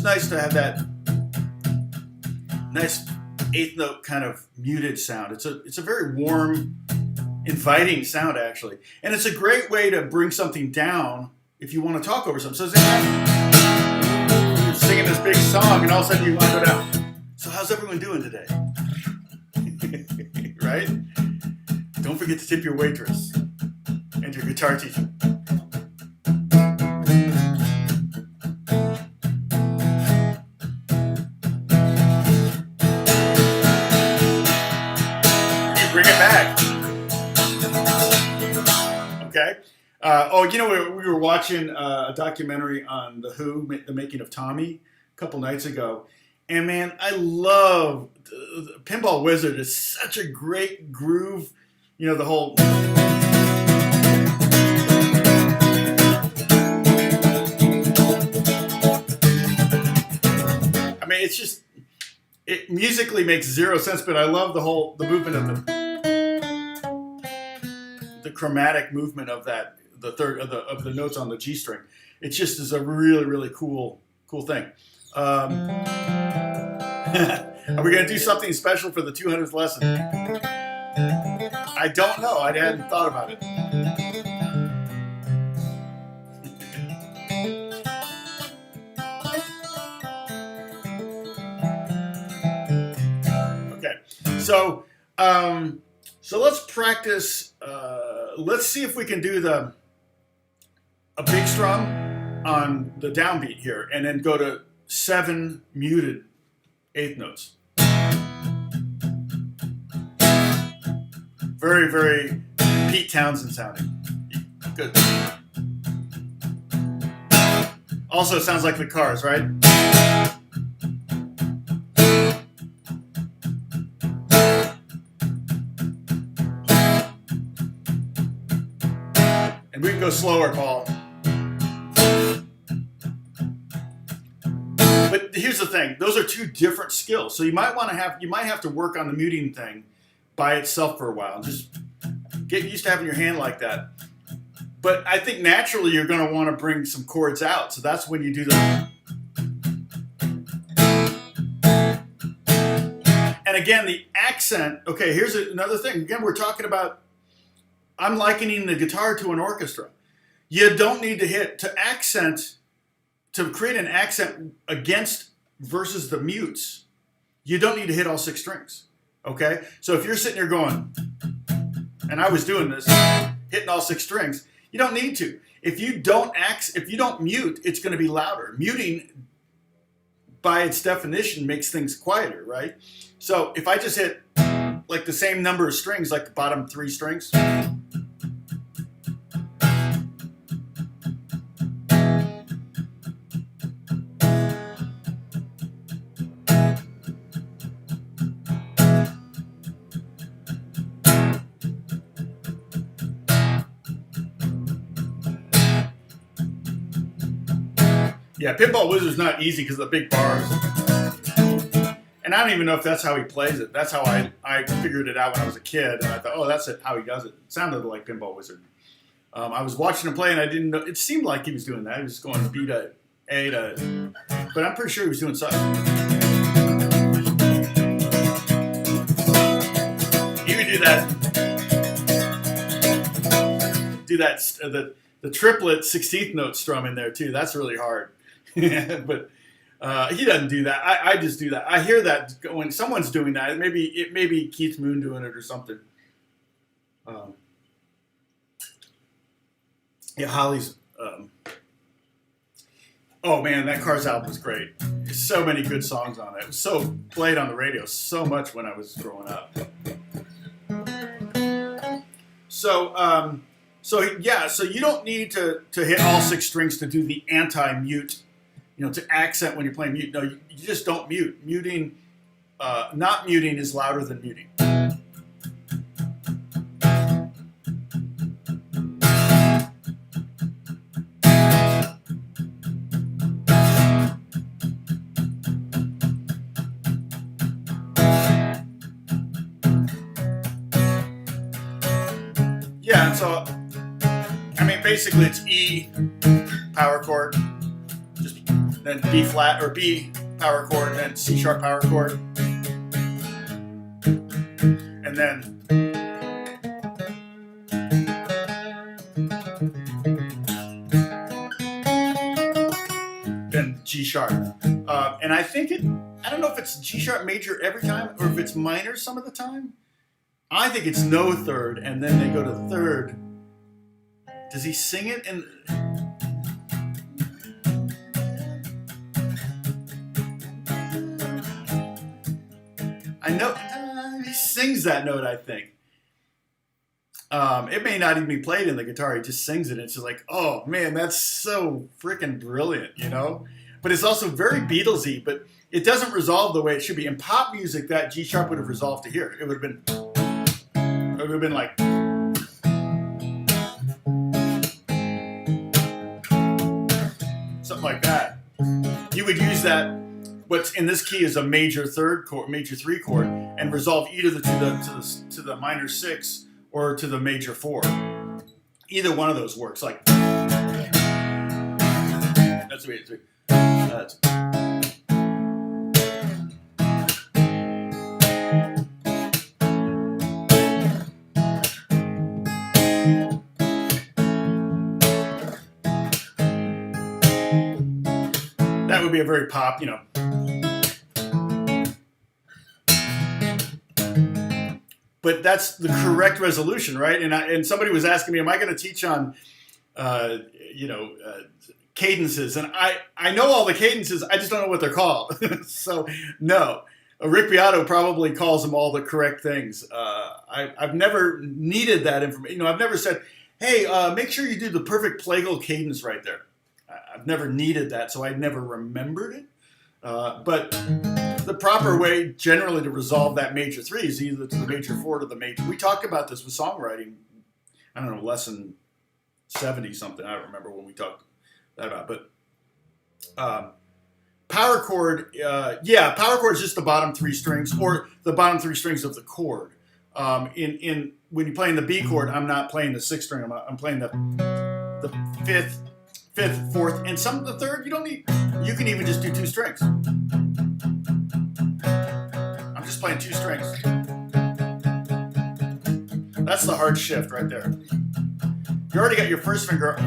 just nice to have that nice eighth note kind of muted sound. It's a very warm, inviting sound actually, and it's a great way to bring something down if you want to talk over something. So you're singing this big song, and all of a sudden you want to go down. So how's everyone doing today? Right? Don't forget to tip your waitress and your guitar teacher. Bring it back. Okay. We were watching a documentary on The Who, the making of Tommy, a couple nights ago. And man, I love Pinball Wizard. Is such a great groove. You know, the whole. I mean, it's just. It musically makes zero sense, but I love the movement of the chromatic movement of that, the third of the notes on the G string. It just is a really, really cool thing. Are we going to do something special for the 200th lesson? I don't know. I hadn't thought about it. Okay. So let's practice. Let's see if we can do a big strum on the downbeat here, and then go to 7 muted eighth notes. Very, very Pete Townsend sounding. Good. Also sounds like the Cars, right? And we can go slower, Paul. But here's the thing: those are 2 different skills. So you might have to work on the muting thing by itself for a while. Just get used to having your hand like that. But I think naturally you're going to want to bring some chords out. So that's when you do the. And again, the accent. Okay, here's another thing. Again, we're talking about. I'm likening the guitar to an orchestra. You don't need to hit to accent. To create an accent against versus the mutes, you don't need to hit all 6 strings, okay? So if you're sitting here going, and I was doing this, hitting all 6 strings, you don't need to. If you don't mute, it's going to be louder. Muting, by its definition, makes things quieter, right? So if I just hit like the same number of strings, like the bottom 3 strings, yeah, Pinball Wizard's not easy because of the big bars. And I don't even know if that's how he plays it. That's how I figured it out when I was a kid. And I thought, oh, that's how he does it. It sounded like Pinball Wizard. I was watching him play, and I didn't know. It seemed like he was doing that. He was going B to A to... But I'm pretty sure he was doing something. He would do that. The triplet 16th note strum in there, too. That's really hard. But he doesn't do that. I just do that. I hear that when someone's doing that. It may be Keith Moon doing it or something. Yeah, Holly's. Oh man, that Cars album was great. There's so many good songs on it. It was so played on the radio so much when I was growing up. So you don't need to hit all 6 strings to do the anti-mute. To accent when you're playing mute. No, you just don't mute. Muting, not muting is louder than muting. Yeah, and so, I mean, basically it's E, power chord. then B flat or B power chord, then C sharp power chord, and then G sharp. And I think I don't know if it's G sharp major every time or if it's minor some of the time. I think it's no third, and then they go to third. Does he sing it? And I know he sings that note, I think. It may not even be played in the guitar. He just sings it. And it's just like, oh, man, that's so freaking brilliant, you know? But it's also very Beatlesy, but it doesn't resolve the way it should be. In pop music, that G sharp would have resolved to here. It would have been like... something like that. You would use that, what's in this key is a major third chord, major 3 chord, and resolve either to the minor 6 or to the major 4. Either one of those works. Like that's the way it's. That would be a very pop, you know. But that's the correct resolution, right? And somebody was asking me, am I going to teach on, cadences? And I know all the cadences, I just don't know what they're called. So no, Rick Beato probably calls them all the correct things. I've never needed that information. You know, I've never said, hey, make sure you do the perfect plagal cadence right there. I've never needed that, so I never remembered it. But the proper way generally to resolve that major 3 is either to the major 4 or to the major. We talked about this with songwriting, I don't know, lesson 70 something. I don't remember when we talked that about. But power chord, power chord is just the bottom 3 strings or the bottom 3 strings of the chord. When you're playing the B chord, I'm not playing the 6th string. I'm playing the 5th, 4th, and some of the 3rd. You don't need. You can even just do 2 strings. I'm just playing 2 strings. That's the hard shift right there. You already got your first finger.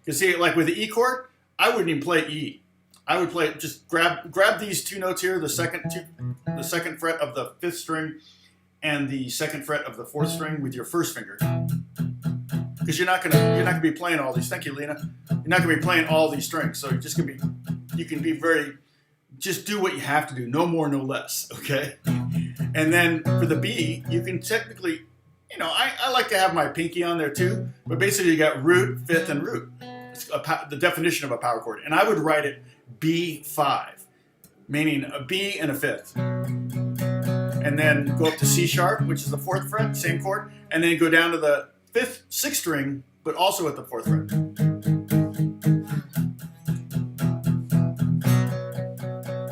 You see, like with the E chord, I wouldn't even play E. I would play just grab these 2 notes here, the second fret of the 5th string and the 2nd fret of the 4th string with your first finger. Because you're not gonna be playing all these. Thank you, Lena. You're not gonna be playing all these strings. So you can be very, just do what you have to do. No more, no less. Okay. And then for the B, you can technically, you know, I like to have my pinky on there too. But basically, you got root, 5th, and root. It's the definition of a power chord. And I would write it B5, meaning a B and a 5th. And then go up to C sharp, which is the 4th fret, same chord, and then go down to the 5th, 6th string, but also at the 4th fret.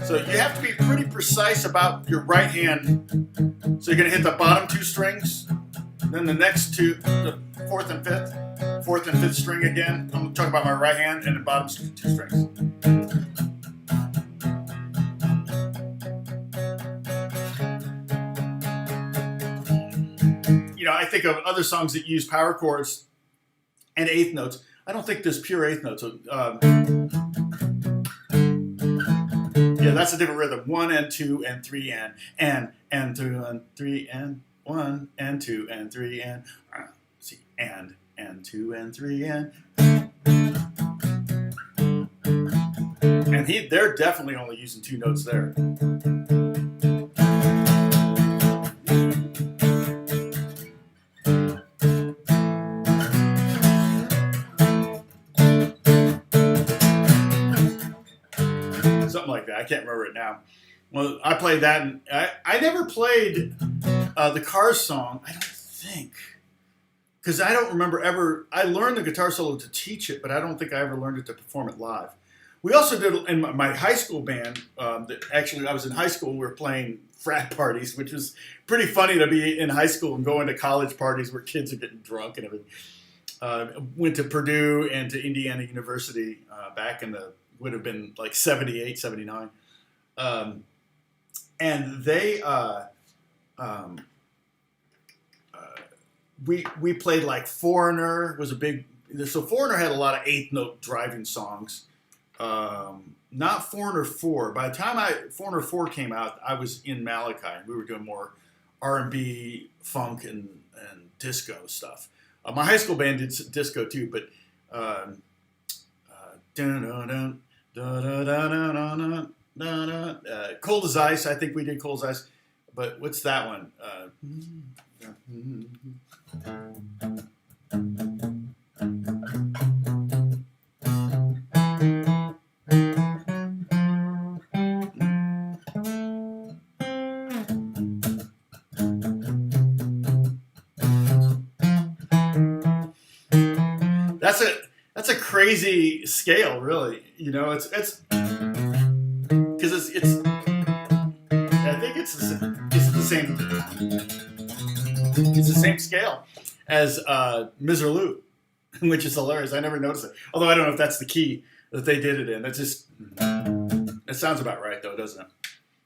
So you have to be pretty precise about your right hand. So you're going to hit the bottom 2 strings, then the next 2, the 4th and 5th, 4th and 5th string again. I'm talking about my right hand and the bottom 2 strings. You know, I think of other songs that use power chords and 8th notes. I don't think there's pure 8th notes. Yeah, that's a different rhythm. 1 and 2 and 3 and 2 and 3 and 1 and 2 and 3 and see and 2 and 3 and they're definitely only using 2 notes there. Something like that. I can't remember it now. Well, I played that, and I never played the Cars song, I don't think. Because I don't remember ever, I learned the guitar solo to teach it, but I don't think I ever learned it to perform it live. We also did, in my high school band, actually I was in high school and we were playing frat parties, which was pretty funny to be in high school and going to college parties where kids are getting drunk and everything. Went to Purdue and to Indiana University back in the, would have been like 78, 79. And they, we played like Foreigner was a big, so Foreigner had a lot of eighth note driving songs. Not Foreigner 4. By the time Foreigner 4 came out, I was in Malachi. We were doing more R&B, funk, and disco stuff. My high school band did disco too, but Cold as Ice, I think we did Cold as Ice. But what's that one? That's a crazy scale, really. You know, it's because it's I think it's the same scale as Miserlou, which is hilarious. I never noticed it. Although I don't know if that's the key that they did it in. It sounds about right though, doesn't it?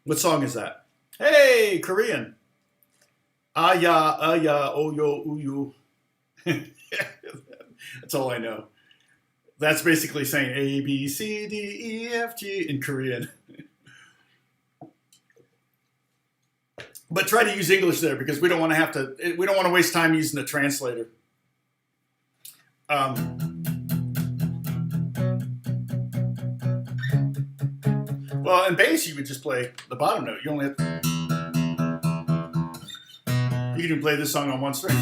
What song is that? Hey, Korean. Aya, oyo, uyu. That's all I know. That's basically saying A, B, C, D, E, F, G in Korean. But try to use English there because we don't want to waste time using the translator. Well, in bass you would just play the bottom note. You only have you can even play this song on one string.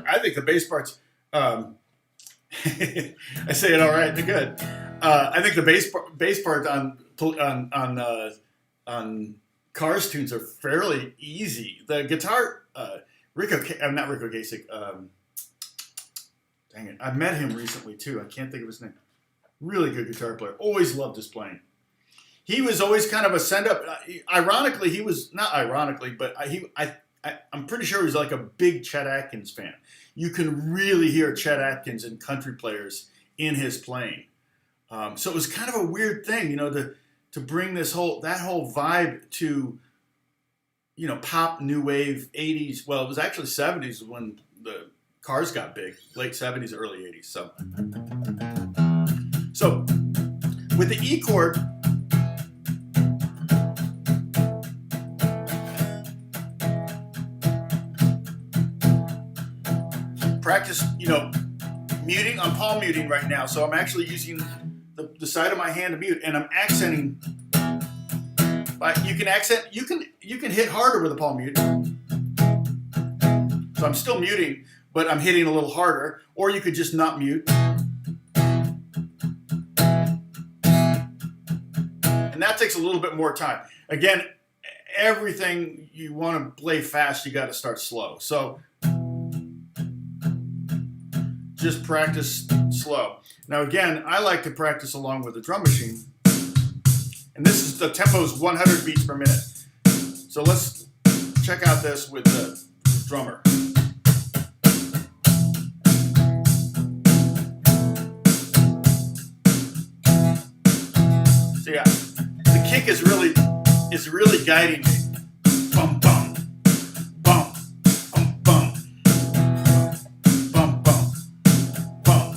I think the bass parts. I say it all right. They're good. I think the bass part on Cars tunes are fairly easy. The guitar, not Rico Kasich. Dang it, I met him recently too. I can't think of his name. Really good guitar player. Always loved his playing. He was always kind of a send up. Ironically, he was not ironically, but I'm pretty sure he was like a big Chet Atkins fan. You can really hear Chet Atkins and country players in his playing. So it was kind of a weird thing, you know, to bring that whole vibe to, you know, pop, new wave, 80s. Well, it was actually 70s when the Cars got big, late 70s, early 80s. So with the E chord, practice, you know, muting. I'm palm muting right now, so I'm actually using the side of my hand to mute, and I'm accenting. You can accent. You can hit harder with a palm mute. So I'm still muting, but I'm hitting a little harder. Or you could just not mute. And that takes a little bit more time. Again, everything you want to play fast, you got to start slow. So just practice slow. Now again, I like to practice along with the drum machine. And this is the tempo is 100 beats per minute. So let's check out this with the drummer. So yeah, the kick is really guiding me. Bum bum, bum, bum bum, bum bum, bum, bum.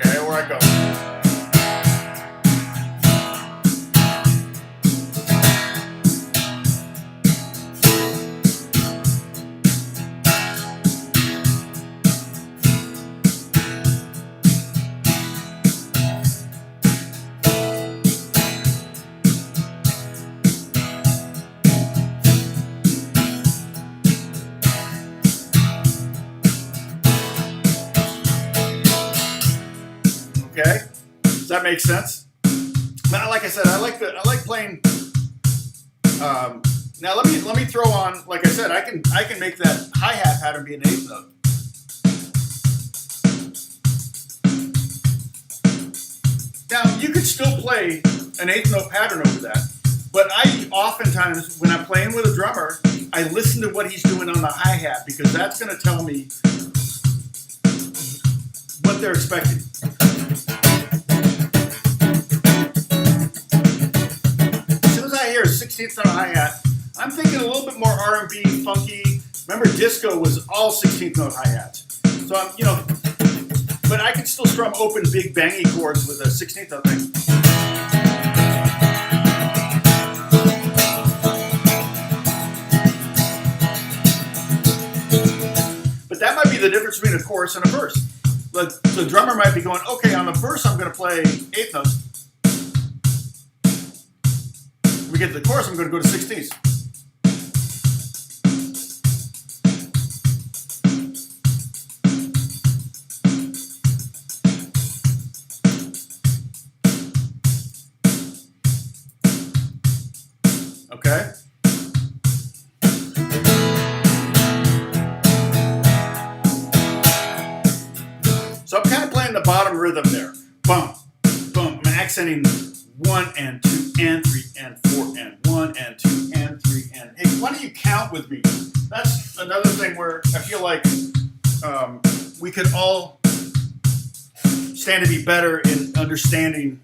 Okay, where I go. Okay, does that make sense? Now, like I said, I like playing. Now let me throw on. Like I said, I can make that hi-hat pattern be an eighth note. Now you could play an eighth note pattern over that. But I oftentimes, when I'm playing with a drummer, I listen to what he's doing on the hi-hat because that's going to tell me what they're expecting. As soon as I hear a 16th note hi-hat, I'm thinking a little bit more R&B, funky. Remember, disco was all 16th note hi-hats. So I'm, but I can still strum open big bangy chords with a 16th note thing. But that might be the difference between a chorus and a verse. The drummer might be going, okay, on the verse I'm going to play eighth notes. When we get to the chorus, I'm going to go to 16ths. Okay? So I'm kind of playing the bottom rhythm there. Bum, bum. I'm accenting 1 and 2 and 3 and 4 and 1 and 2 and 3 and... Hey, why don't you count with me? That's another thing where I feel like we could all stand to be better in understanding,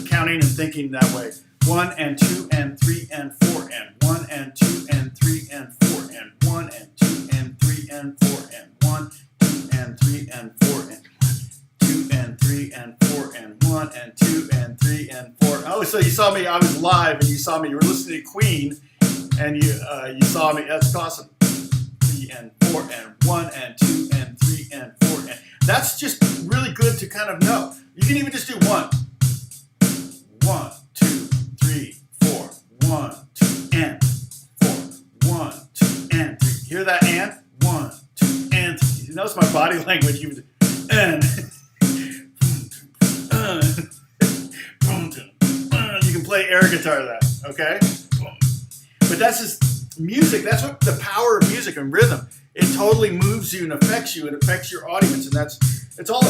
counting and thinking that way. 1 and 2 and 3 and 4 and 1 and 2 and 3 and 4 and 1 and 2 and 3 and 4 and 1, 2 and 3 and 4 and 2 and 3 and 4 and 1 and 2 and 3 and 4. Oh, so you saw me, I was live and you saw me, you were listening to Queen and you saw me, that's awesome. 3 and 4 and 1 and 2 and 3 and 4 and that's just really good to kind of know. You can even just do 1, 1, 2, 3, 4, 1, 2, and 4, 1, 2, and 3. Hear that and? 1, 2, and 3. You notice my body language, you would, and you can play air guitar to that, okay? But that's just music. That's what the power of music and rhythm. It totally moves you and affects you and affects your audience, and it's all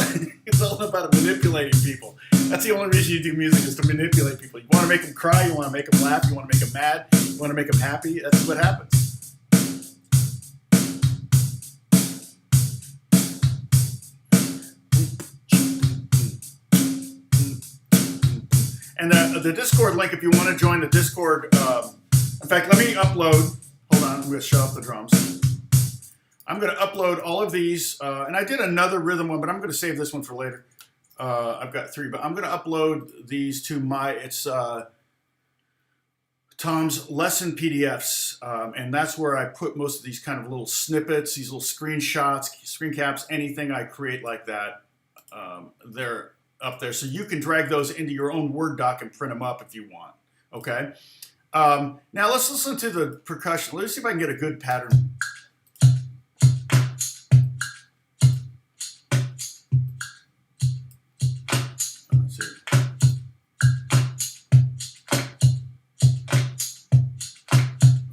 about manipulating people. That's the only reason you do music is to manipulate people. You want to make them cry, you want to make them laugh, you want to make them mad, you want to make them happy. That's what happens. And the Discord link, if you want to join the Discord, in fact, let me upload. Hold on, I'm going to shut off the drums. I'm going to upload all of these, and I did another rhythm one, but I'm going to save this one for later. I've got 3, but I'm going to upload these to it's Tom's lesson PDFs, and that's where I put most of these kind of little snippets, these little screenshots, screen caps, anything I create like that. They're up there, so you can drag those into your own Word doc and print them up if you want. Okay. Now let's listen to the percussion. Let's see if I can get a good pattern.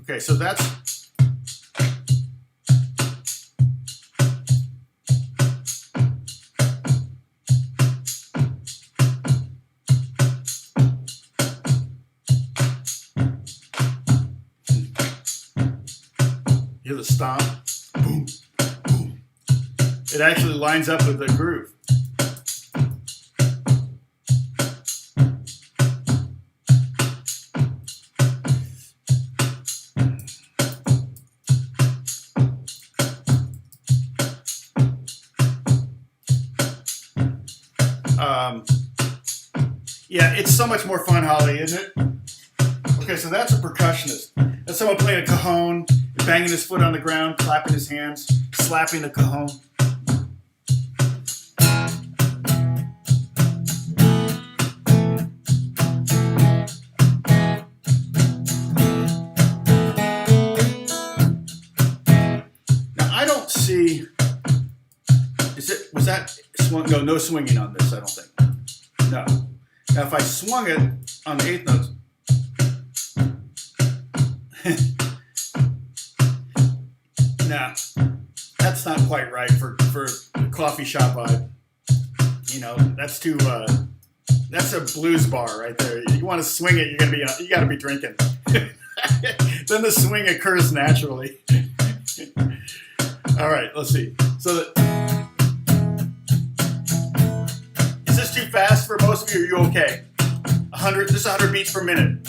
Okay, so that's hear the stomp, boom, boom. It actually lines up with the groove. Yeah, it's so much more fun, Holly, isn't it? Okay, so that's a percussionist. That's someone playing a cajon, banging his foot on the ground, clapping his hands, slapping the cajon. Now, I don't see... Was that... No, no swinging on this, I don't think. No. Now, if I swung it on the eighth notes, nah, that's not quite right for a coffee shop vibe. That's too That's a blues bar right there. You want to swing it, you got to be drinking. Then the swing occurs naturally. All right, let's see. So, is this too fast for most of you? Are you okay? 100. This is 100 beats per minute.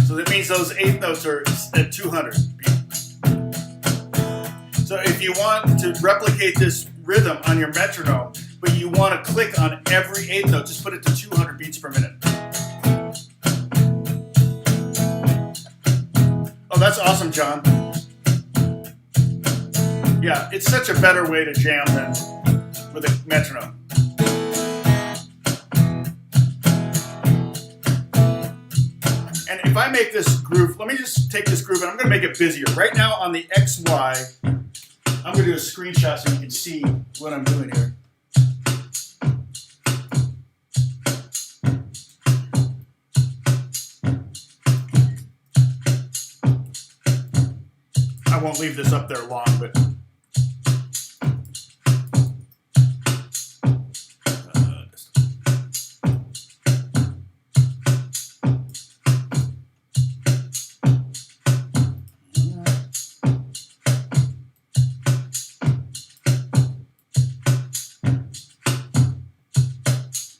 So that means those eighth notes are at 200 beats. So if you want to replicate this rhythm on your metronome, but you want to click on every eighth note, just put it to 200 beats per minute. Oh, that's awesome, John. Yeah, it's such a better way to jam than with a metronome. And if I make this groove, let me just take this groove and I'm going to make it busier. Right now on the XY, I'm going to do a screenshot so you can see what I'm doing here. I won't leave this up there long, but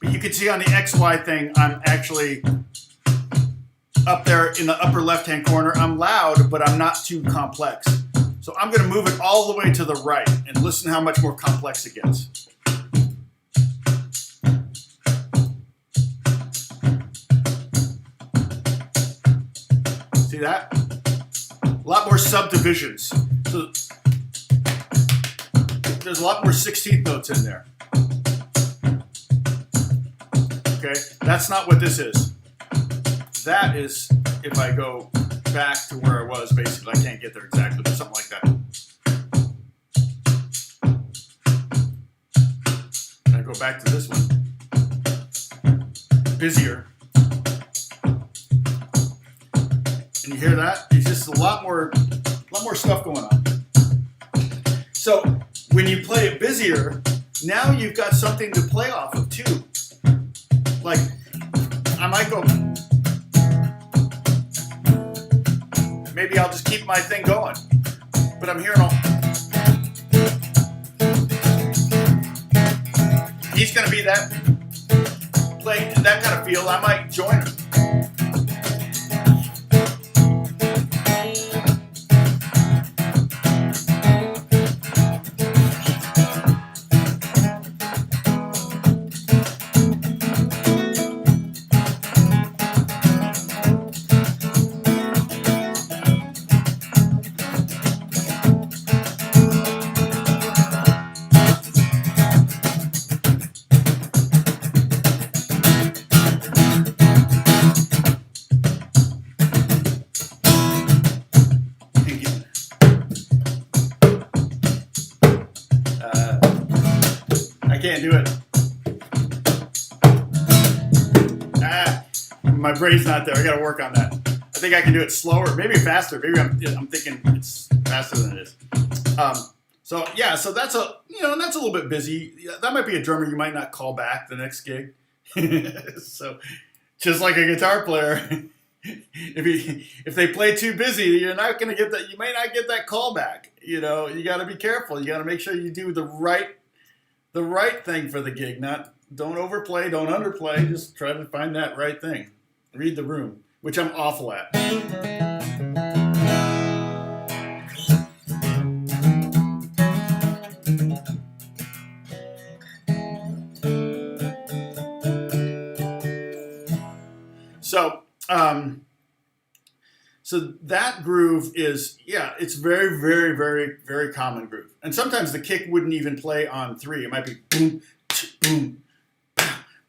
you can see on the XY thing, I'm actually up there in the upper left-hand corner. I'm loud, but I'm not too complex. So I'm going to move it all the way to the right and listen how much more complex it gets. See that? A lot more subdivisions. So there's a lot more 16th notes in there. Okay, that's not what this is. That is, if I go back to where I was, basically, I can't get there exactly, but something like that. And I go back to this one. Busier. And you hear that? It's just a lot more stuff going on. So when you play it busier, now you've got something to play off of too. Like, I might go, maybe I'll just keep my thing going, but I'm hearing all, he's going to be that, play that kind of feel, I might join him. I can't do it. My brain's not there. I got to work on that. I think I can do it slower, maybe faster. Maybe I'm thinking it's faster than it is. So yeah, so that's that's a little bit busy. That might be a drummer you might not call back the next gig. So just like a guitar player, if they play too busy, you're not going to get that. You may not get that call back. You got to be careful. You got to make sure you do the right thing for the gig. Don't overplay, don't underplay. Just try to find that right thing. Read the room, which I'm awful at. So that groove is, it's very, very, very, very common groove. And sometimes the kick wouldn't even play on 3. It might be boom, boom,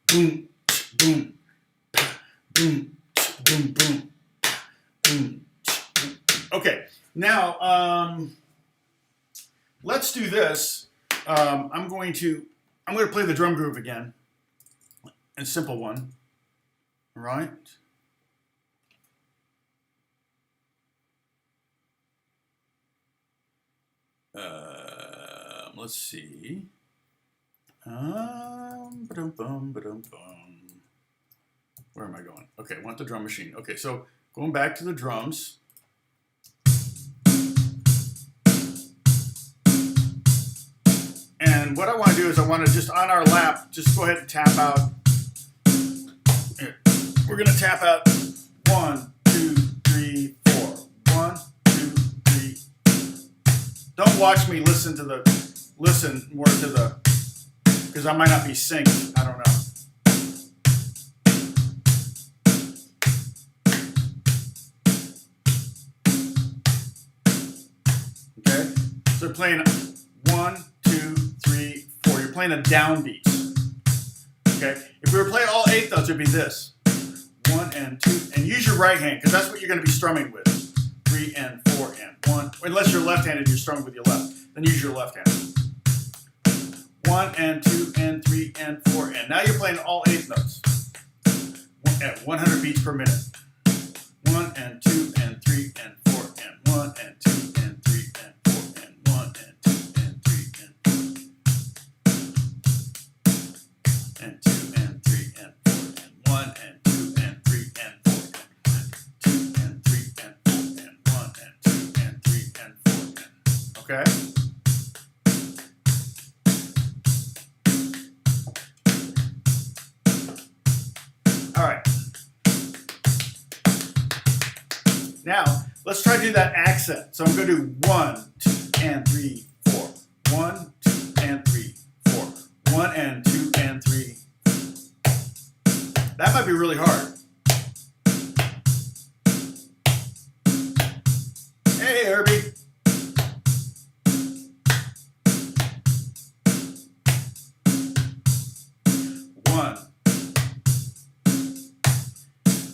boom, boom, boom, boom, boom, boom. Okay, now let's do this. I'm going to play the drum groove again. A simple one. All right. Let's see. Ba-dum-bum, ba-dum-bum. Where am I going? Okay, I want the drum machine. Okay, so going back to the drums. And what I want to do is I want to just on our lap, just go ahead and tap out. Here. We're going to tap out 1, 2, 3, 4. 1, 2, 3. Don't watch me listen more to the, because I might not be synced. I don't know. Okay, so we're playing 1, 2, 3, 4. You're playing a downbeat. Okay, if we were playing all 8 notes, it'd be this: 1 and 2, and use your right hand because that's what you're going to be strumming with. 3 and 4 and 1. Unless you're left-handed, you're strumming with your left. Then use your left hand. 1 and 2 and 3 and 4 and. Now you're playing all 8 notes at 100 beats per minute. 1 and 2 and 3 and 4 and 1 and 2 and 3 and 4 and 1 and 2 and 3 and 4 and 2 and 3 and 4 and 1 and 2 and 3 and 4 and 2 and 3 and 4 and 1 and 2 and 3 and 4 and. Okay? All right. Now, let's try to do that accent. So I'm going to do 1, 2, and 3, 4. 1, 2, and 3, 4. 1 and 2 and 3. That might be really hard. Hey, Herbie.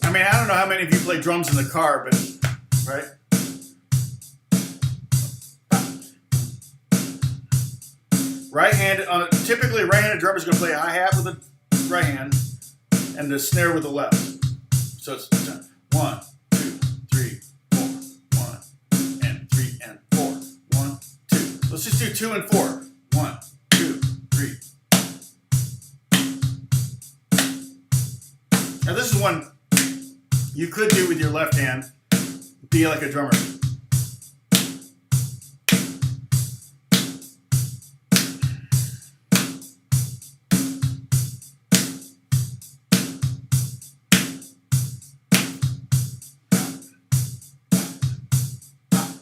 I mean, I don't know how many of you play drums in the car, but, right? Right-handed, typically a right-handed drummer is going to play a hi-hat with the right hand and the snare with the left. So it's 1, 2, 3, 4, 1, and 3, and 4. 1, 2. Let's just do 2 and 4. 1, 2, 3. Now this is one you could do with your left hand, be like a drummer.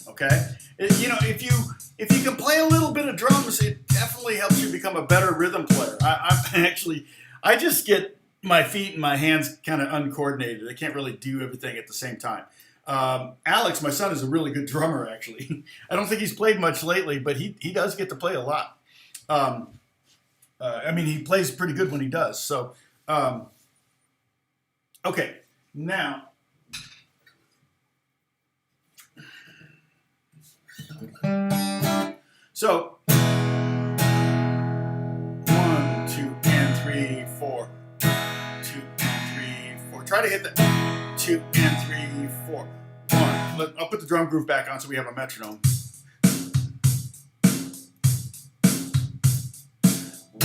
Okay, you know, if you can play a little bit of drums, it definitely helps you become a better rhythm player. I just get my feet and my hands kind of uncoordinated. I can't really do everything at the same time. Alex, my son, is a really good drummer, actually. I don't think he's played much lately, but he does get to play a lot. I mean, he plays pretty good when he does. So, okay, now. So, 1, 2, and 3, 4. 2 and 3, 4. Try to hit that. 2 and 3, 4. 1. I'll put the drum groove back on so we have a metronome.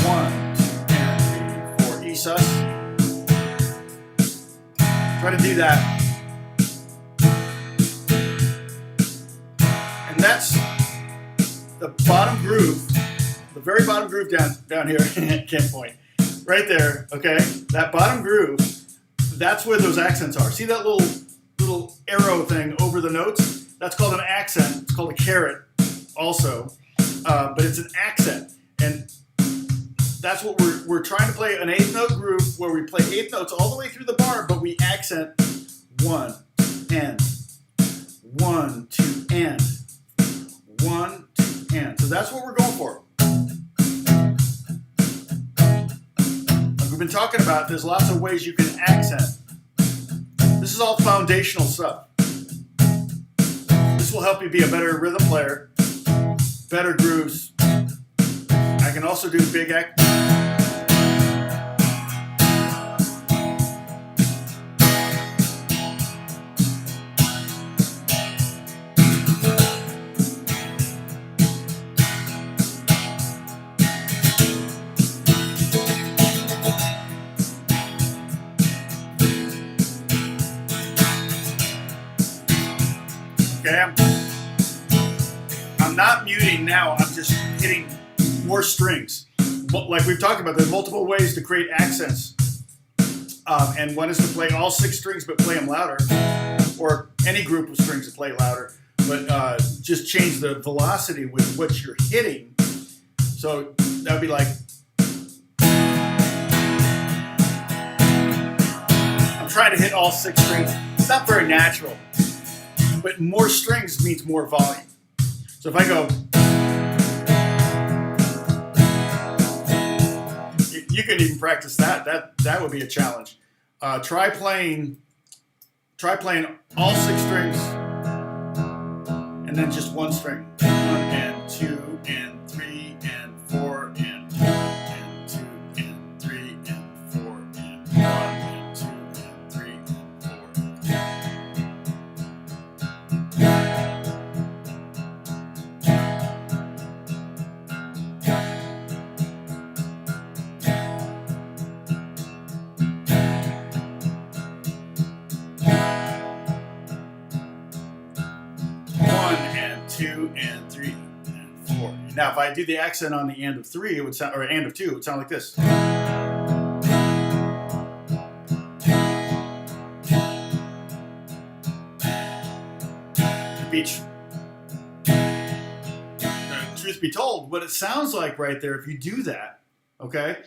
1, 2, and 3, 4. E sus. Try to do that. And that's the bottom groove, the very bottom groove down here. Can't point. Right there, okay? That bottom groove, that's where those accents are. See that little arrow thing over the notes? That's called an accent. It's called a caret also, but it's an accent. And that's what we're trying to play, an 8th note groove where we play 8 notes all the way through the bar, but we accent 1, and 1, 2, and 1, 2, and. So that's what we're going for. Like we've been talking about, there's lots of ways you can accent. This is all foundational stuff. This will help you be a better rhythm player, better grooves. I can also do big act. now I'm just hitting more strings. Like we've talked about, there's multiple ways to create accents. And one is to play all 6 strings but play them louder, or any group of strings to play louder, but just change the velocity with what you're hitting. So that would be like, I'm trying to hit all 6 strings. It's not very natural, but more strings means more volume. So if I go, you can even practice that. That would be a challenge. Try playing all 6 strings and then just one string. 1 and 2 and 3 and 4 and 1 and 2 and 3 and 4 and 1 and 2 and 3 and 2 and 3 and 4. Now, if I do the accent on the end of 3, it would sound, or end of 2, it would sound like this. Beach. Truth be told, what it sounds like right there, if you do that, okay?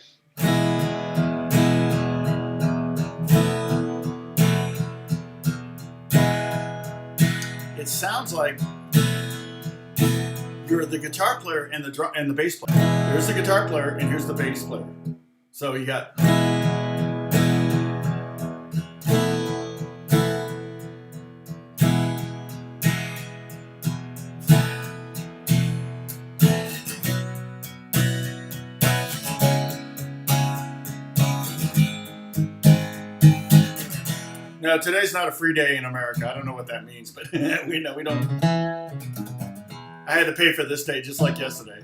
It sounds like you're the guitar player and the bass player. Here's the guitar player and here's the bass player. So you got. Now today's not a free day in America. I don't know what that means, but we don't. I had to pay for this day just like yesterday.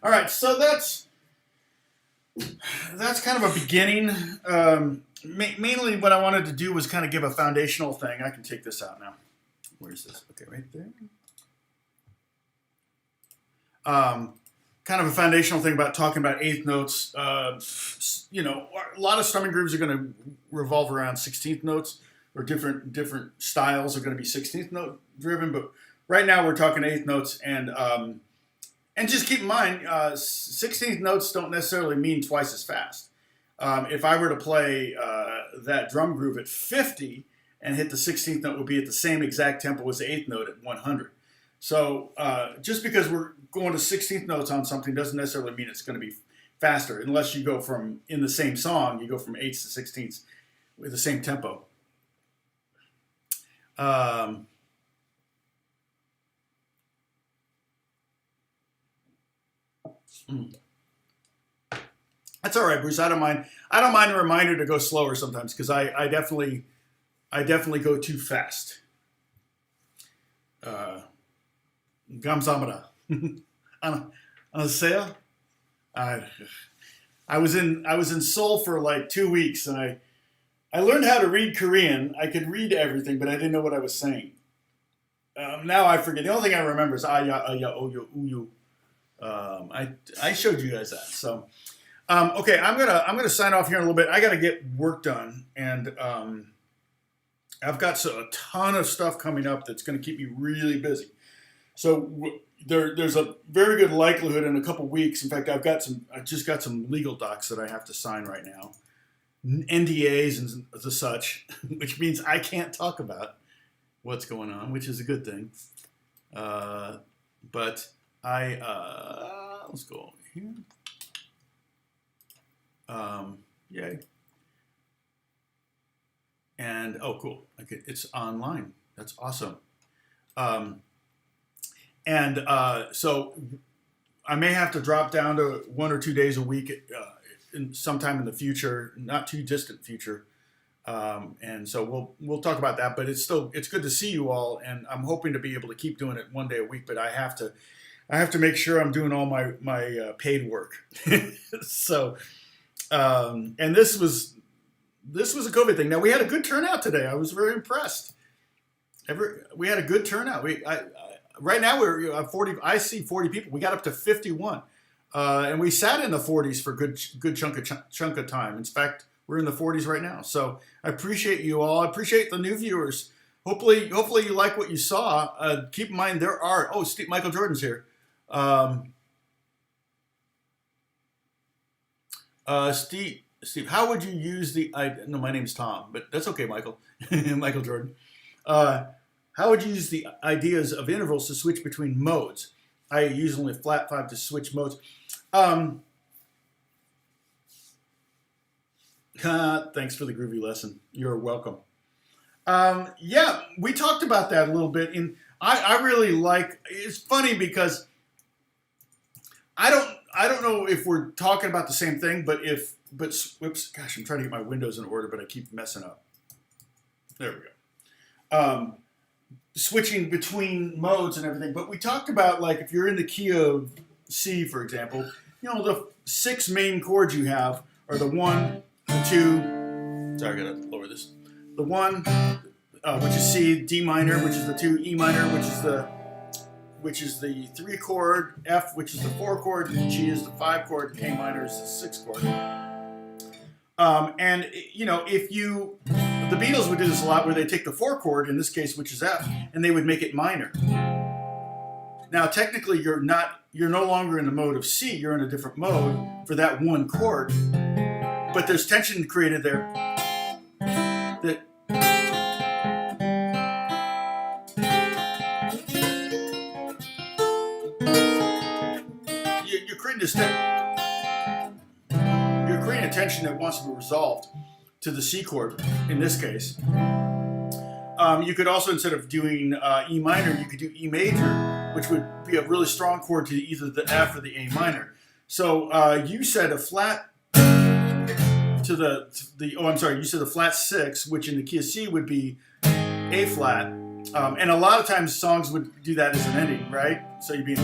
All right. So that's kind of a beginning. Mainly, what I wanted to do was kind of give a foundational thing. I can take this out now. Where's this? Okay, right there. Kind of a foundational thing about talking about eighth notes. You know, a lot of strumming grooves are going to revolve around 16th notes, or different styles are going to be 16th note driven. But right now we're talking eighth notes, and just keep in mind, 16th notes don't necessarily mean twice as fast. If I were to play that drum groove at 50 and hit the 16th note, would be at the same exact tempo as the eighth note at 100. So just because we're going to 16th notes on something doesn't necessarily mean it's going to be faster, unless you go from, in the same song, you go from 8ths to 16ths with the same tempo. That's all right, Bruce. I don't mind a reminder to go slower sometimes, because I definitely go too fast. Gamsamada. on a sale. I was in Seoul for like 2 weeks, and I learned how to read Korean. I could read everything, but I didn't know what I was saying. Now I forget. The only thing I remember is aya, oyo, uyu. I showed you guys that. So, okay, I'm gonna sign off here in a little bit. I gotta get work done, and I've got a ton of stuff coming up that's gonna keep me really busy. So there's a very good likelihood in a couple weeks. In fact, I just got some legal docs that I have to sign right now, NDAs and the such, which means I can't talk about what's going on, which is a good thing. But let's go over here. Yay. And, oh, cool. Okay, it's online. That's awesome. So I may have to drop down to 1 or 2 days a week sometime in the future, not too distant future. And so we'll talk about that, but it's good to see you all, and I'm hoping to be able to keep doing it 1 day a week, but I have to make sure I'm doing all my paid work. So, and this was this was a COVID thing. Now we had a good turnout today. I was very impressed. We had a good turnout. Right now we're 40. I see 40 people. We got up to 51, and we sat in the 40s for a good chunk of time. In fact, we're in the 40s right now. So I appreciate you all. I appreciate the new viewers. Hopefully you like what you saw. Keep in mind there are. Oh, Michael Jordan's here. Steve, how would you use no, my name's Tom, but that's okay, Michael. Michael Jordan. How would you use the ideas of intervals to switch between modes? I use only flat 5 to switch modes. Thanks for the groovy lesson. You're welcome. Yeah, we talked about that a little bit. I really like. It's funny because I don't know if we're talking about the same thing, but whoops, gosh, I'm trying to get my windows in order, but I keep messing up. There we go. Switching between modes and everything, but we talked about, like, if you're in the key of C, for example, the 6 main chords you have are the 1, the 2. Sorry, I gotta lower this. The 1, which is C, D minor, which is the 2, E minor, which is the 3 chord, F, which is the 4 chord, G is the 5 chord, K minor is the 6 chord. And the Beatles would do this a lot, where they take the 4 chord, in this case, which is F, and they would make it minor. Now, technically, you're no longer in the mode of C. You're in a different mode for that 1 chord, but there's tension created there. That you're creating this. You're creating a tension that wants to be resolved to the C chord, in this case. You could also, instead of doing E minor, you could do E major, which would be a really strong chord to either the F or the A minor. So you said a flat to you said a flat 6, which in the key of C would be A flat. And a lot of times songs would do that as an ending, right? So you'd be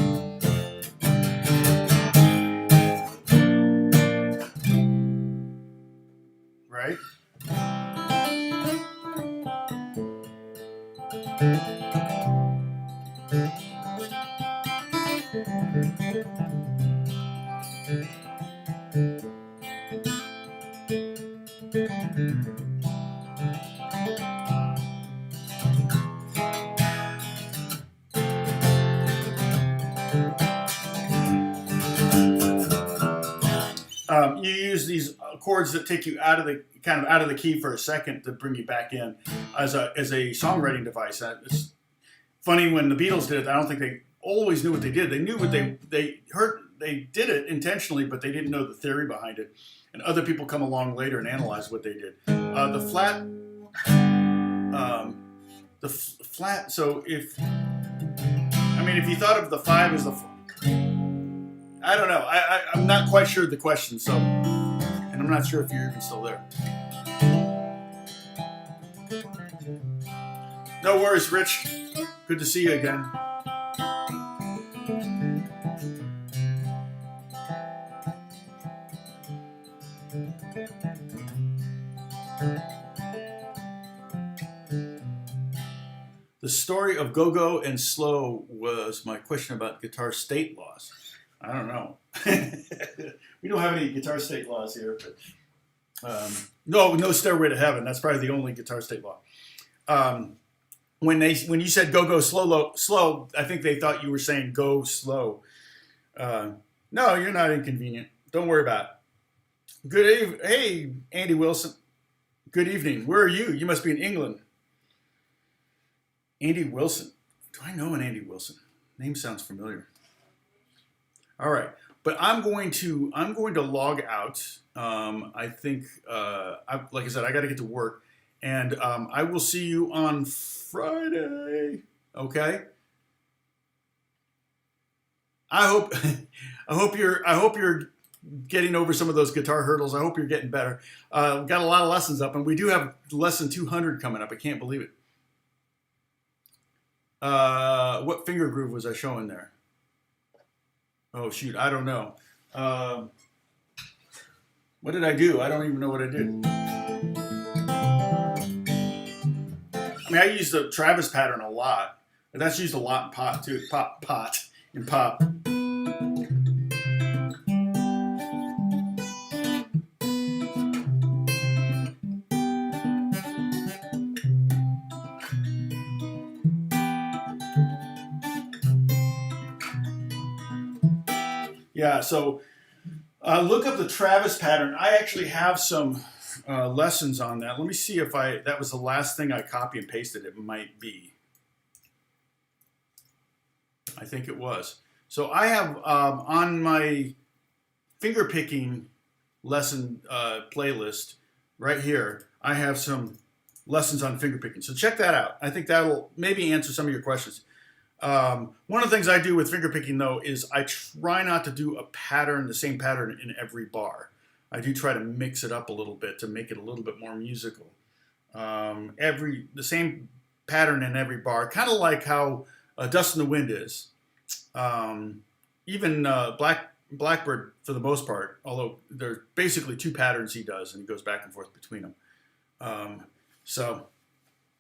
right? You use these chords that take you out of the key for a second to bring you back in as a songwriting device. It's funny, when the Beatles did it, I don't think they always knew what they did. They knew what they heard. They did it intentionally, but they didn't know the theory behind it. And other people come along later and analyze what they did. The flat. So if you thought of the 5 as I don't know. I'm not quite sure of the question, and I'm not sure if you're even still there. No worries, Rich. Good to see you again. The story of go-go and slow was my question about guitar state laws. I don't know. We don't have any guitar state laws here, but no Stairway to Heaven. That's probably the only guitar state law. When you said go slow, I think they thought you were saying go slow. No, you're not inconvenient. Don't worry about it. Hey, Andy Wilson. Good evening. Where are you? You must be in England. Andy Wilson. Do I know an Andy Wilson? Name sounds familiar. All right, but I'm going to log out. I think, like I said, I got to get to work, and I will see you on Friday. Okay. I hope you're getting over some of those guitar hurdles. I hope you're getting better. We've got a lot of lessons up, and we do have lesson 200 coming up. I can't believe it. What finger groove was I showing there? Oh, shoot, I don't know. What did I do? I don't even know what I did. I use the Travis pattern a lot. And that's used a lot in pop too. Pot, in pop. Yeah, so look up the Travis pattern. I actually have some lessons on that. Let me see if that was the last thing I copy and pasted. It might be. I think it was. So I have on my finger picking lesson playlist right here, I have some lessons on finger picking. So check that out. I think that'll maybe answer some of your questions. One of the things I do with finger picking though is I try not to do a pattern, the same pattern in every bar. I do try to mix it up a little bit to make it a little bit more musical. The same pattern in every bar, kind of like how Dust in the Wind is. Even Blackbird, for the most part, although there's basically two patterns he does, and he goes back and forth between them.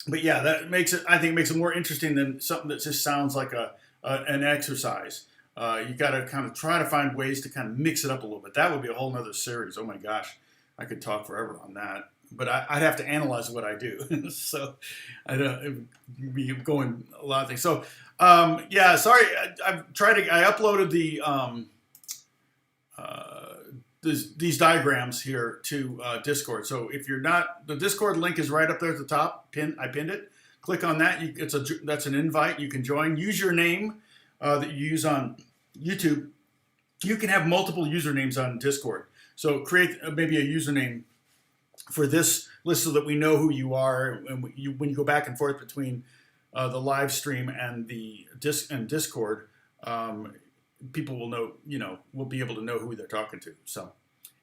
But yeah, that makes it. I think it makes it more interesting than something that just sounds like an exercise. You got to kind of try to find ways to kind of mix it up a little bit. That would be a whole nother series. Oh my gosh, I could talk forever on that. But I'd have to analyze what I do, so it'd be going a lot of things. So yeah, sorry, I uploaded these diagrams here to Discord. So if you're not, the Discord link is right up there at the top. I pinned it. Click on that. That's an invite. You can join. Use your name that you use on YouTube. You can have multiple usernames on Discord. So create maybe a username for this list so that we know who you are, and when you go back and forth between the live stream and the Discord, people will know, will be able to know who they're talking to. So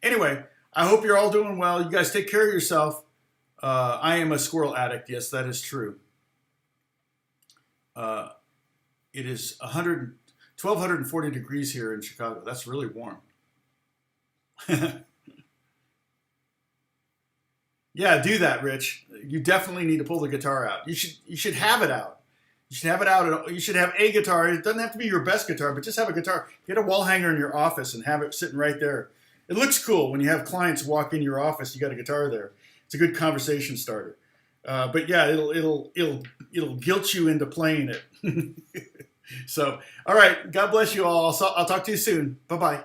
anyway, I hope you're all doing well. You guys take care of yourself. I am a squirrel addict. Yes, that is true. It is 1,240 degrees here in Chicago. That's really warm. Yeah, do that, Rich. You definitely need to pull the guitar out. You should have it out. You should have it out. You should have a guitar. It doesn't have to be your best guitar, but just have a guitar. Get a wall hanger in your office and have it sitting right there. It looks cool when you have clients walk in your office. You got a guitar there. It's a good conversation starter. But yeah, it'll guilt you into playing it. So, all right. God bless you all. I'll talk to you soon. Bye bye.